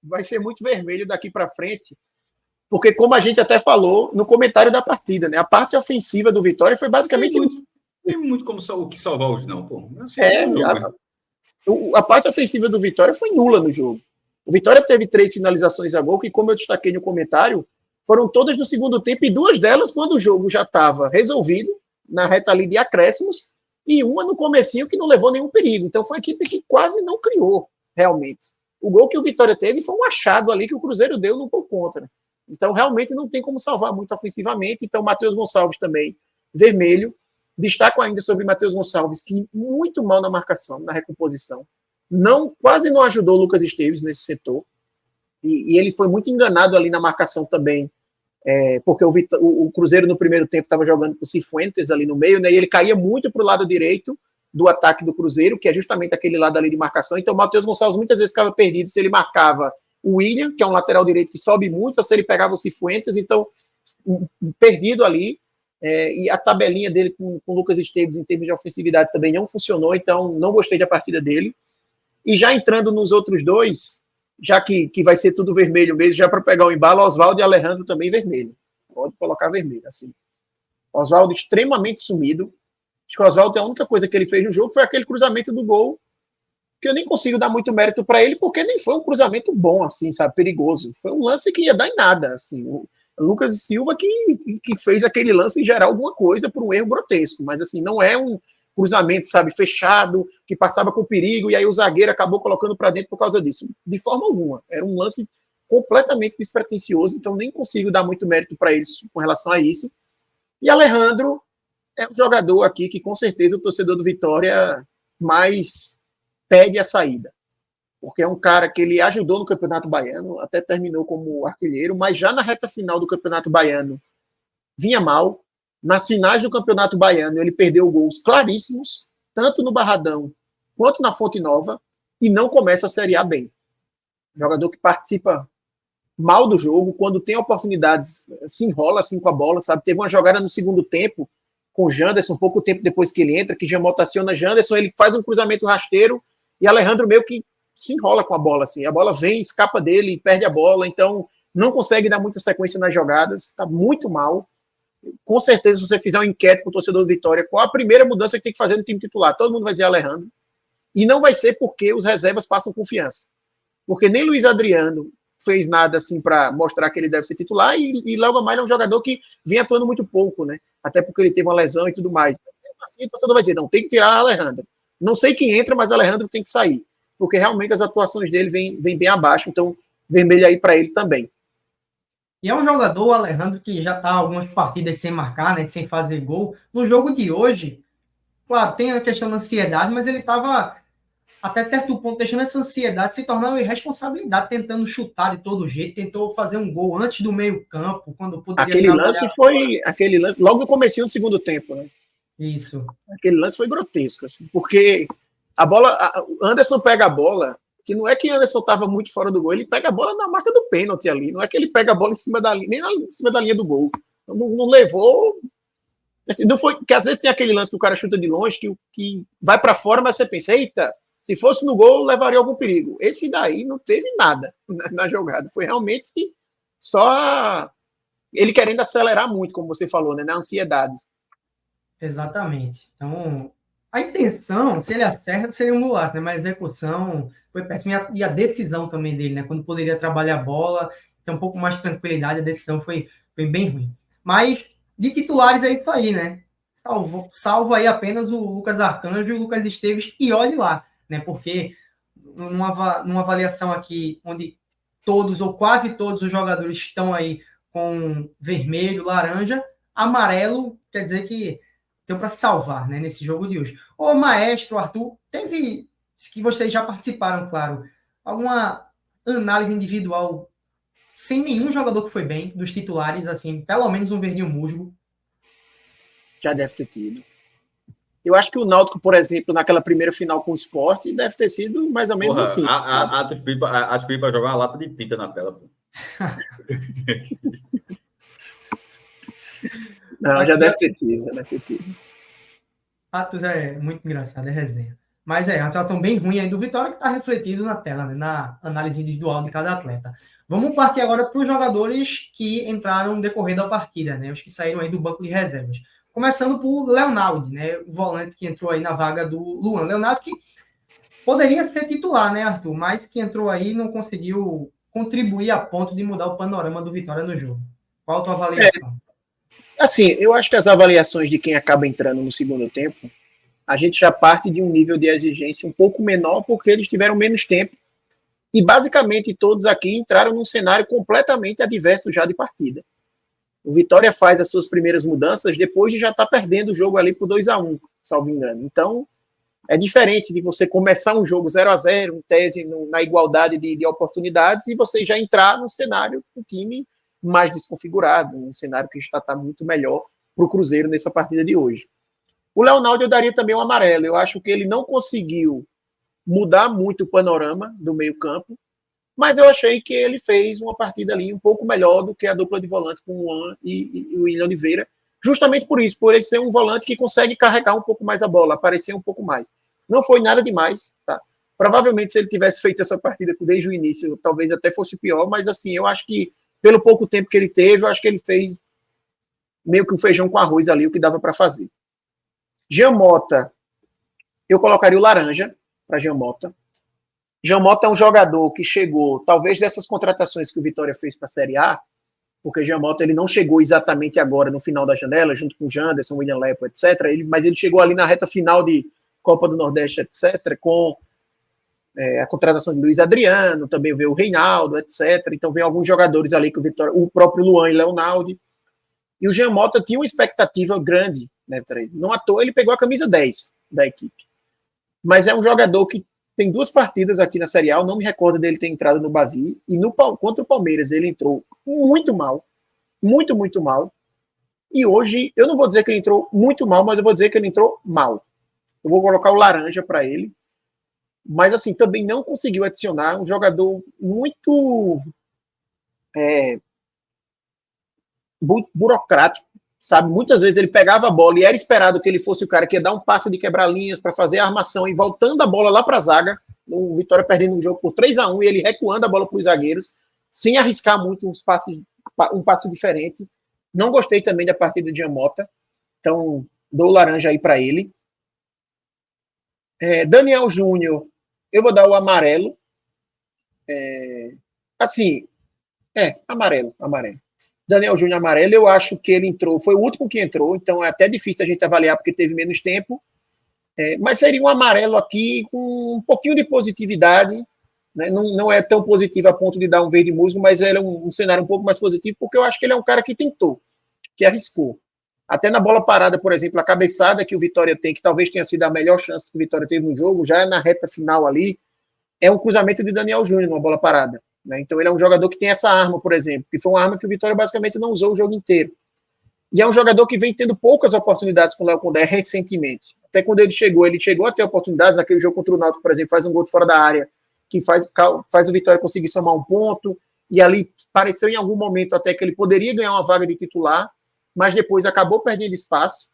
Vai ser muito vermelho daqui para frente, porque como a gente até falou no comentário da partida, né, a parte ofensiva do Vitória foi basicamente... Tem muito como o que salvar hoje, não, pô. Assim, a parte ofensiva do Vitória foi nula no jogo. O Vitória teve 3 finalizações a gol, que, como eu destaquei no comentário, foram todas no segundo tempo, e 2 delas quando o jogo já estava resolvido, na reta ali de acréscimos, e uma no comecinho que não levou nenhum perigo. Então foi uma equipe que quase não criou, realmente. O gol que o Vitória teve foi um achado ali que o Cruzeiro deu no gol contra. Então realmente não tem como salvar muito ofensivamente. Então Matheus Gonçalves também, vermelho. Destaco ainda sobre Matheus Gonçalves, que muito mal na marcação, na recomposição. Quase não ajudou o Lucas Esteves nesse setor. E ele foi muito enganado ali na marcação também, porque o Cruzeiro no primeiro tempo estava jogando com o Cifuentes ali no meio, né, e ele caía muito para o lado direito do ataque do Cruzeiro, que é justamente aquele lado ali de marcação. Então o Matheus Gonçalves muitas vezes ficava perdido se ele marcava o William, que é um lateral direito que sobe muito, ou se ele pegava o Cifuentes, então perdido ali. E a tabelinha dele com o Lucas Esteves em termos de ofensividade também não funcionou, então não gostei da partida dele. E já entrando nos outros dois, já que vai ser tudo vermelho mesmo, já para pegar o embalo, Oswaldo e Alejandro também vermelho. Pode colocar vermelho, assim. Oswaldo extremamente sumido. Acho que o Oswaldo, a única coisa que ele fez no jogo foi aquele cruzamento do gol, que eu nem consigo dar muito mérito para ele, porque nem foi um cruzamento bom, assim, sabe, perigoso. Foi um lance que ia dar em nada, assim. O Lucas Silva que fez aquele lance gerar alguma coisa por um erro grotesco, mas assim, não é um cruzamento, sabe, fechado, que passava com perigo, e aí o zagueiro acabou colocando para dentro por causa disso. De forma alguma. Era um lance completamente despretensioso, então nem consigo dar muito mérito para eles com relação a isso. E Alejandro é um jogador aqui que com certeza o torcedor do Vitória mais pede a saída, porque é um cara que ele ajudou no Campeonato Baiano, até terminou como artilheiro, mas já na reta final do Campeonato Baiano vinha mal. Nas finais do Campeonato Baiano ele perdeu gols claríssimos, tanto no Barradão quanto na Fonte Nova, e não começa a Série A bem. Jogador que participa mal do jogo, quando tem oportunidades, se enrola assim com a bola, sabe? Teve uma jogada no segundo tempo com o Janderson, pouco tempo depois que ele entra, que Jamota aciona Janderson, ele faz um cruzamento rasteiro e Alejandro meio que se enrola com a bola, assim. A bola vem, escapa dele, perde a bola, então não consegue dar muita sequência nas jogadas, tá muito mal. Com certeza, se você fizer uma enquete com o torcedor do Vitória, qual a primeira mudança que tem que fazer no time titular? Todo mundo vai dizer Alejandro. E não vai ser porque os reservas passam confiança. Porque nem Luiz Adriano fez nada assim para mostrar que ele deve ser titular, e Léo Gamalho é um jogador que vem atuando muito pouco, né? Até porque ele teve uma lesão e tudo mais. Assim, o torcedor vai dizer, não, tem que tirar Alejandro. Não sei quem entra, mas Alejandro tem que sair. Porque realmente as atuações dele vêm bem abaixo, então vermelho aí para ele também. E é um jogador, o Alejandro, que já está algumas partidas sem marcar, né, sem fazer gol. No jogo de hoje, claro, tem a questão da ansiedade, mas ele estava, até certo ponto, deixando essa ansiedade se tornar uma irresponsabilidade, tentando chutar de todo jeito, tentou fazer um gol antes do meio-campo, quando poderia aquele lance logo no comecinho do segundo tempo, né? Isso. Aquele lance foi grotesco, assim, porque a bola, Anderson pega a bola, que não é que Anderson estava muito fora do gol, ele pega a bola na marca do pênalti ali, não é que ele pega a bola em cima da linha, nem em cima da linha do gol. Não levou. Assim, não foi, que às vezes tem aquele lance que o cara chuta de longe, que vai para fora, mas você pensa, eita, se fosse no gol, levaria algum perigo. Esse daí não teve nada na jogada. Foi realmente só ele querendo acelerar muito, como você falou, né, na ansiedade. Exatamente. Então, a intenção, se ele acerta, seria um golaço, né? Mas a execução foi péssima. E a decisão também dele, né? Quando poderia trabalhar a bola, ter um pouco mais de tranquilidade, a decisão foi bem ruim. Mas, de titulares, é isso aí, né? Salvo aí apenas o Lucas Arcanjo e o Lucas Esteves, e olhe lá, né? Porque numa avaliação aqui, onde todos ou quase todos os jogadores estão aí com vermelho, laranja, amarelo, quer dizer que deu para salvar, né, nesse jogo de hoje. Ô, Maestro, Arthur, teve, que vocês já participaram, claro, alguma análise individual sem nenhum jogador que foi bem, dos titulares, assim, pelo menos um verdinho musgo? Já deve ter tido. Eu acho que o Náutico, por exemplo, naquela primeira final com o Sport, deve ter sido mais ou menos assim. Atos Pipa jogar uma lata de tinta na tela, pô. Não, já deve ter tido. Atos é muito engraçado, é resenha. Mas é uma situação bem ruim aí do Vitória, que está refletido na tela, né, na análise individual de cada atleta. Vamos partir agora para os jogadores que entraram no decorrer da partida, né, os que saíram aí do banco de reservas. Começando por Leonardo, né, o volante que entrou aí na vaga do Luan. Leonardo que poderia ser titular, né, Arthur? Mas que entrou aí e não conseguiu contribuir a ponto de mudar o panorama do Vitória no jogo. Qual a tua avaliação? Assim, eu acho que as avaliações de quem acaba entrando no segundo tempo, a gente já parte de um nível de exigência um pouco menor, porque eles tiveram menos tempo. E basicamente todos aqui entraram num cenário completamente adverso já de partida. O Vitória faz as suas primeiras mudanças depois de já estar perdendo o jogo ali por 2-1, salvo engano. Então, é diferente de você começar um jogo 0-0, em tese na igualdade de oportunidades, e você já entrar no cenário com o time mais desconfigurado, um cenário que está muito melhor para o Cruzeiro nessa partida de hoje. O Leonardo eu daria também um amarelo. Eu acho que ele não conseguiu mudar muito o panorama do meio-campo, mas eu achei que ele fez uma partida ali um pouco melhor do que a dupla de volantes com o Juan e o William Oliveira, justamente por isso, por ele ser um volante que consegue carregar um pouco mais a bola, aparecer um pouco mais. Não foi nada demais, tá? Provavelmente se ele tivesse feito essa partida desde o início, talvez até fosse pior, mas assim, eu acho que pelo pouco tempo que ele teve, eu acho que ele fez meio que um feijão com arroz ali, o que dava para fazer. Jean Mota, eu colocaria o laranja para Jean Mota. Jean Mota é um jogador que chegou, talvez dessas contratações que o Vitória fez para a Série A, porque Jean Mota ele não chegou exatamente agora no final da janela, junto com o Janderson, William Lepo, etc. Mas ele chegou ali na reta final de Copa do Nordeste, etc., com a contratação de Luiz Adriano, também veio o Reinaldo, etc. Então vem alguns jogadores ali que o Vitória, o próprio Luan e Leonaldo. E o Jean Mota tinha uma expectativa grande, né? Não à toa ele pegou a camisa 10 da equipe. Mas é um jogador que tem 2 partidas aqui na Série A, eu não me recordo dele ter entrado no Bavi, e contra o Palmeiras ele entrou muito mal, muito, muito mal. E hoje, eu não vou dizer que ele entrou muito mal, mas eu vou dizer que ele entrou mal. Eu vou colocar o laranja para ele. Mas, assim, também não conseguiu adicionar um jogador muito burocrático, sabe? Muitas vezes ele pegava a bola e era esperado que ele fosse o cara que ia dar um passe de quebrar linhas para fazer a armação e voltando a bola lá para a zaga. O Vitória perdendo o jogo por 3-1 e ele recuando a bola para os zagueiros, sem arriscar muito um passe diferente. Não gostei também da partida de Jean Mota, então dou o laranja aí para ele. Daniel Júnior, eu vou dar o amarelo. Amarelo. Daniel Júnior amarelo, eu acho que ele entrou, foi o último que entrou, então é até difícil a gente avaliar porque teve menos tempo. Mas seria um amarelo aqui com um pouquinho de positividade, né? Não é tão positivo a ponto de dar um verde musgo, mas ele é um cenário um pouco mais positivo, porque eu acho que ele é um cara que tentou, que arriscou. Até na bola parada, por exemplo, a cabeçada que o Vitória tem, que talvez tenha sido a melhor chance que o Vitória teve no jogo, já na reta final ali, é um cruzamento de Daniel Júnior numa bola parada. Né? Então ele é um jogador que tem essa arma, por exemplo, que foi uma arma que o Vitória basicamente não usou o jogo inteiro. E é um jogador que vem tendo poucas oportunidades com o Léo Condé recentemente. Até quando ele chegou a ter oportunidades. Naquele jogo contra o Náutico, por exemplo, faz um gol de fora da área, que faz o Vitória conseguir somar um ponto, e ali pareceu em algum momento até que ele poderia ganhar uma vaga de titular, mas depois acabou perdendo espaço.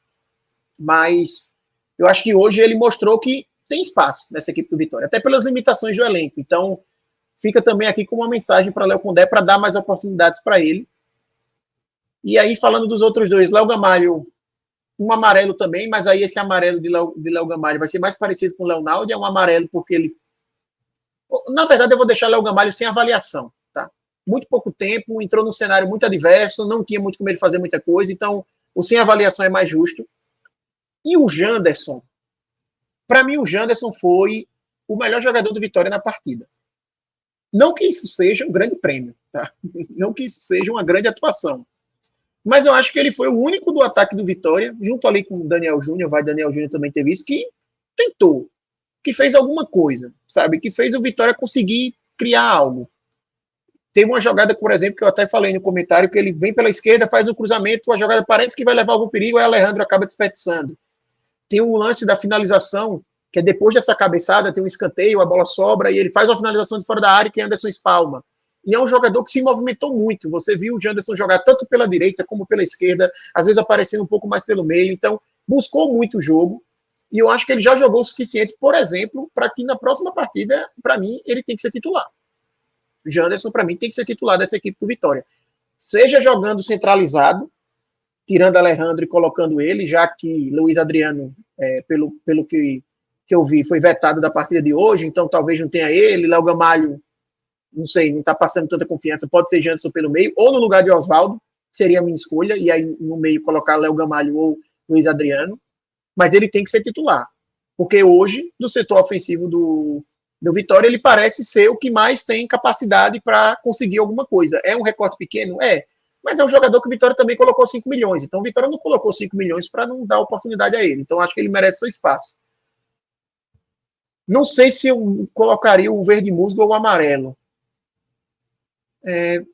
Mas eu acho que hoje ele mostrou que tem espaço nessa equipe do Vitória, até pelas limitações do elenco. Então, fica também aqui com uma mensagem para Léo Condé para dar mais oportunidades para ele. E aí, falando dos outros dois, Léo Gamalho, um amarelo também, mas aí esse amarelo de Léo Gamalho vai ser mais parecido com o Leonaldo, é um amarelo porque ele... Na verdade, eu vou deixar Léo Gamalho sem avaliação, tá? Muito pouco tempo, entrou num cenário muito adverso, não tinha muito como ele fazer muita coisa, então o sem avaliação é mais justo. E o Janderson, para mim o Janderson foi o melhor jogador do Vitória na partida. Não que isso seja um grande prêmio, tá? Não que isso seja uma grande atuação. Mas eu acho que ele foi o único do ataque do Vitória, junto ali com o Daniel Júnior, Daniel Júnior também teve isso, que tentou, que fez alguma coisa, sabe? Que fez o Vitória conseguir criar algo. Teve uma jogada, por exemplo, que eu até falei no comentário, que ele vem pela esquerda, faz o cruzamento, a jogada parece que vai levar algum perigo, aí o Alejandro acaba desperdiçando. Tem o lance da finalização, que é depois dessa cabeçada, tem um escanteio, a bola sobra, e ele faz uma finalização de fora da área, que é Anderson espalma. E é um jogador que se movimentou muito. Você viu o Janderson jogar tanto pela direita como pela esquerda, às vezes aparecendo um pouco mais pelo meio. Então, buscou muito o jogo. E eu acho que ele já jogou o suficiente, por exemplo, para que na próxima partida, para mim, ele tem que ser titular. O Janderson, para mim, tem que ser titular dessa equipe do Vitória. Seja jogando centralizado, tirando Alejandro e colocando ele, já que Luiz Adriano, pelo que eu vi, foi vetado da partida de hoje, então talvez não tenha ele. Léo Gamalho, não sei, não está passando tanta confiança, pode ser Janderson pelo meio, ou no lugar de Oswaldo, seria a minha escolha, e aí no meio colocar Léo Gamalho ou Luiz Adriano, mas ele tem que ser titular, porque hoje, do setor ofensivo do Vitória, ele parece ser o que mais tem capacidade para conseguir alguma coisa. É um recorte pequeno? É, mas é um jogador que o Vitória também colocou 5 milhões, então o Vitória não colocou 5 milhões para não dar oportunidade a ele, então acho que ele merece seu espaço. Não sei se eu colocaria o verde musgo ou o amarelo.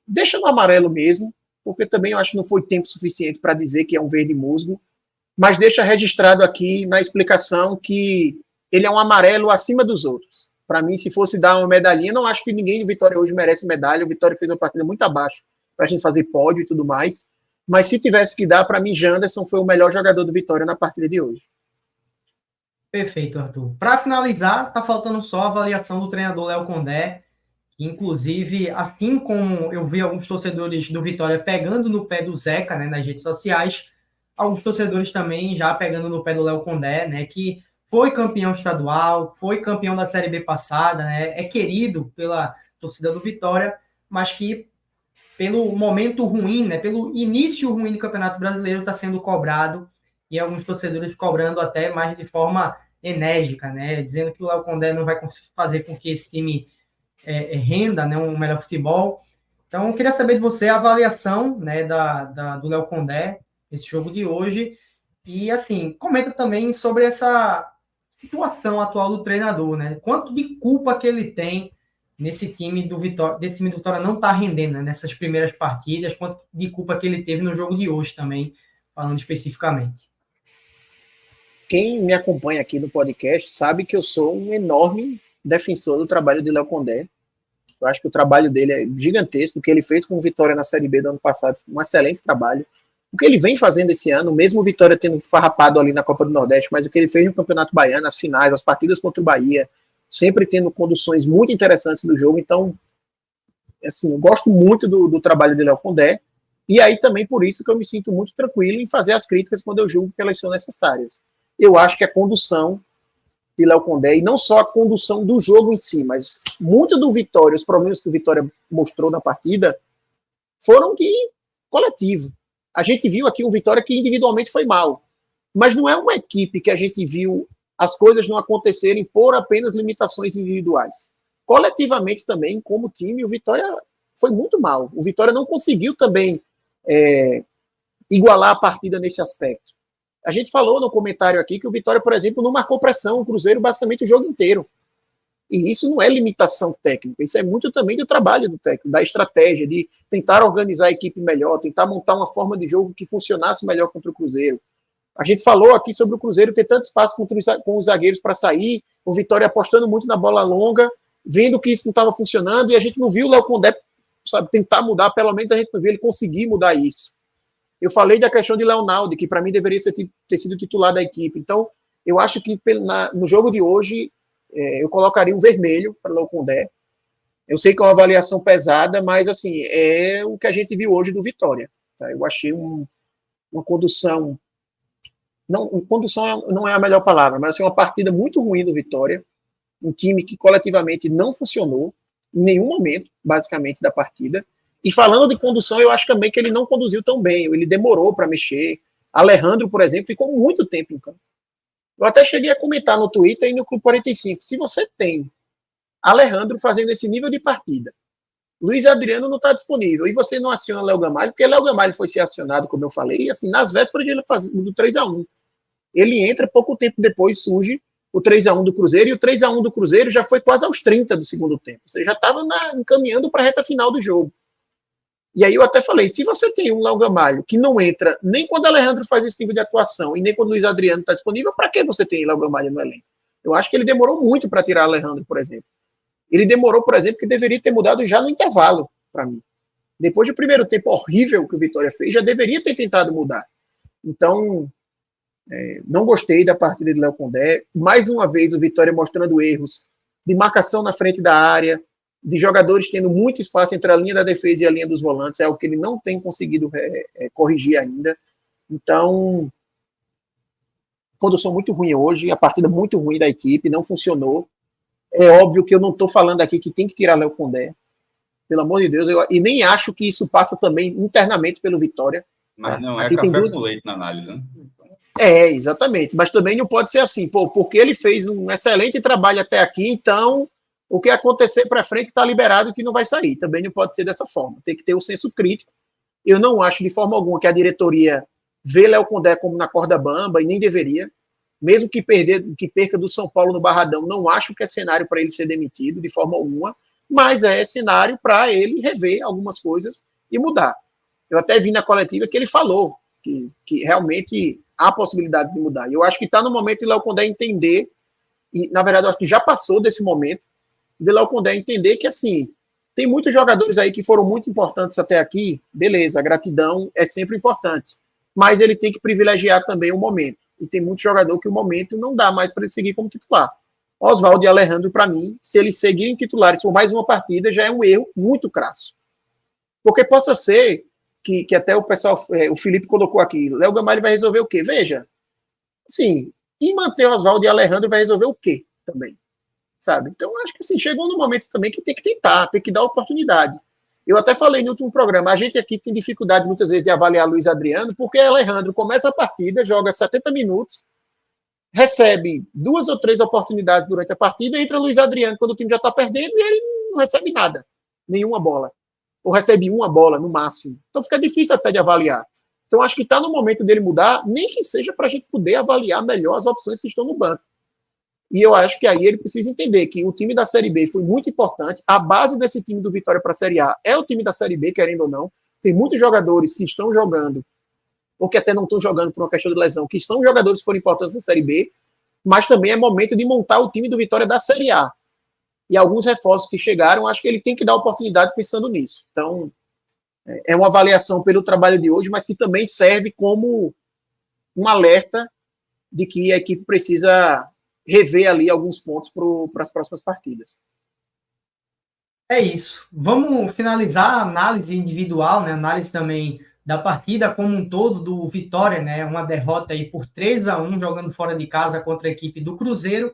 Deixa no amarelo mesmo, porque também eu acho que não foi tempo suficiente para dizer que é um verde musgo, mas deixa registrado aqui na explicação que ele é um amarelo acima dos outros. Para mim, se fosse dar uma medalhinha, não acho que ninguém do Vitória hoje merece medalha. O Vitória fez uma partida muito abaixo para a gente fazer pódio e tudo mais, mas se tivesse que dar, para mim, Janderson foi o melhor jogador do Vitória na partida de hoje. Perfeito, Arthur. Para finalizar, está faltando só a avaliação do treinador Léo Condé. Inclusive, assim como eu vi alguns torcedores do Vitória pegando no pé do Zeca, né, nas redes sociais, alguns torcedores também já pegando no pé do Léo Condé, né, que foi campeão estadual, foi campeão da Série B passada, né, é querido pela torcida do Vitória, mas que pelo momento ruim, né, pelo início ruim do Campeonato Brasileiro está sendo cobrado, e alguns torcedores cobrando até mais de forma enérgica, né? Dizendo que o Léo Condé não vai conseguir fazer com que esse time renda, né, um melhor futebol. Então, eu queria saber de você a avaliação, né, do Léo Condé, esse jogo de hoje. E, assim, comenta também sobre essa situação atual do treinador, né? Quanto de culpa que ele tem nesse time do Vitória, desse time do Vitória não tá rendendo, né, nessas primeiras partidas, quanto de culpa que ele teve no jogo de hoje também, falando especificamente. Quem me acompanha aqui no podcast sabe que eu sou um enorme defensor do trabalho de Léo Condé. Eu acho que o trabalho dele é gigantesco. O que ele fez com o Vitória na Série B do ano passado foi um excelente trabalho. O que ele vem fazendo esse ano, mesmo o Vitória tendo farrapado ali na Copa do Nordeste, mas o que ele fez no Campeonato Baiano, as finais, as partidas contra o Bahia, sempre tendo conduções muito interessantes do jogo. Então, assim, eu gosto muito do trabalho de Léo Condé. E aí também por isso que eu me sinto muito tranquilo em fazer as críticas quando eu julgo que elas são necessárias. Eu acho que a condução de Léo Condé, e não só a condução do jogo em si, mas muito do Vitória, os problemas que o Vitória mostrou na partida, foram de coletivo. A gente viu aqui o Vitória que individualmente foi mal, mas não é uma equipe que a gente viu as coisas não acontecerem por apenas limitações individuais. Coletivamente também, como time, o Vitória foi muito mal. O Vitória não conseguiu também igualar a partida nesse aspecto. A gente falou no comentário aqui que o Vitória, por exemplo, não marcou pressão, o Cruzeiro basicamente o jogo inteiro. E isso não é limitação técnica, isso é muito também do trabalho do técnico, da estratégia, de tentar organizar a equipe melhor, tentar montar uma forma de jogo que funcionasse melhor contra o Cruzeiro. A gente falou aqui sobre o Cruzeiro ter tanto espaço com os zagueiros para sair, o Vitória apostando muito na bola longa, vendo que isso não estava funcionando, e a gente não viu o Léo Condé, sabe, tentar mudar, pelo menos a gente não viu ele conseguir mudar isso. Eu falei da questão de Leonaldo, que para mim deveria ter sido titular da equipe. Então, eu acho que no jogo de hoje, eu colocaria um vermelho para o Léo Condé. Eu sei que é uma avaliação pesada, mas assim, é o que a gente viu hoje do Vitória. Tá? Eu achei uma condução. Não, condução não é a melhor palavra, mas assim, uma partida muito ruim do Vitória. Um time que coletivamente não funcionou em nenhum momento, basicamente, da partida. E falando de condução, eu acho também que ele não conduziu tão bem, ele demorou para mexer. Alejandro, por exemplo, ficou muito tempo em campo. Eu até cheguei a comentar no Twitter e no Clube 45, se você tem Alejandro fazendo esse nível de partida, Luiz Adriano não está disponível, e você não aciona Léo Gamalho, porque Léo Gamalho foi ser acionado, como eu falei, assim, nas vésperas de ele fazer do 3-1. Ele entra, pouco tempo depois surge o 3-1 do Cruzeiro, e o 3-1 do Cruzeiro já foi quase aos 30 do segundo tempo. Você já estava encaminhando para a reta final do jogo. E aí eu até falei, se você tem um Léo Gamalho que não entra nem quando o Alejandro faz esse nível de atuação e nem quando o Luiz Adriano está disponível, para que você tem Léo Gamalho no elenco? Eu acho que ele demorou muito para tirar o Alejandro, por exemplo. Ele demorou, por exemplo, que deveria ter mudado já no intervalo, para mim. Depois do primeiro tempo horrível que o Vitória fez, já deveria ter tentado mudar. Então, não gostei da partida de Léo Condé. Mais uma vez, o Vitória mostrando erros de marcação na frente da área, de jogadores tendo muito espaço entre a linha da defesa e a linha dos volantes, é algo que ele não tem conseguido corrigir ainda. Então, condução muito ruim hoje, a partida muito ruim da equipe, não funcionou. É óbvio que eu não estou falando aqui que tem que tirar Léo Condé, pelo amor de Deus, e nem acho que isso passa também internamente pelo Vitória. Mas não aqui é café com leite na análise, né? Exatamente, mas também não pode ser assim, porque ele fez um excelente trabalho até aqui, então o que acontecer para frente está liberado que não vai sair. Também não pode ser dessa forma. Tem que ter o senso crítico. Eu não acho de forma alguma que a diretoria vê Léo Condé como na corda bamba, e nem deveria. Mesmo que perca do São Paulo no Barradão, não acho que é cenário para ele ser demitido de forma alguma, mas é cenário para ele rever algumas coisas e mudar. Eu até vi na coletiva que ele falou que realmente há possibilidades de mudar. E eu acho que está no momento de Léo Condé entender, e na verdade eu acho que já passou desse momento, de Léo Condé entender que, assim, tem muitos jogadores aí que foram muito importantes até aqui, beleza, a gratidão é sempre importante, mas ele tem que privilegiar também o momento. E tem muito jogador que o momento não dá mais para ele seguir como titular. Oswaldo e Alejandro, para mim, se eles seguirem titulares por mais uma partida, já é um erro muito crasso. Porque possa ser que até o pessoal, o Felipe colocou aqui, Léo Gamalho vai resolver o quê? Veja, sim, e manter Oswaldo e Alejandro vai resolver o quê também? Sabe? Então, acho que assim, chegou no momento também que tem que tentar, tem que dar oportunidade. Eu até falei no último programa, a gente aqui tem dificuldade muitas vezes de avaliar Luiz Adriano, porque Alejandro começa a partida, joga 70 minutos, recebe 2 ou 3 oportunidades durante a partida, entra Luiz Adriano quando o time já está perdendo e ele não recebe nada, nenhuma bola. Ou recebe uma bola no máximo. Então fica difícil até de avaliar. Então acho que está no momento dele mudar, nem que seja para a gente poder avaliar melhor as opções que estão no banco. E eu acho que aí ele precisa entender que o time da Série B foi muito importante. A base desse time do Vitória para a Série A é o time da Série B, querendo ou não. Tem muitos jogadores que estão jogando, ou que até não estão jogando por uma questão de lesão, que são jogadores que foram importantes na Série B, mas também é momento de montar o time do Vitória da Série A. E alguns reforços que chegaram, acho que ele tem que dar oportunidade pensando nisso. Então, é uma avaliação pelo trabalho de hoje, mas que também serve como um alerta de que a equipe precisa rever ali alguns pontos para as próximas partidas. É isso. Vamos finalizar a análise individual, né? Análise também da partida como um todo do Vitória, né? Uma derrota aí por 3-1, jogando fora de casa contra a equipe do Cruzeiro.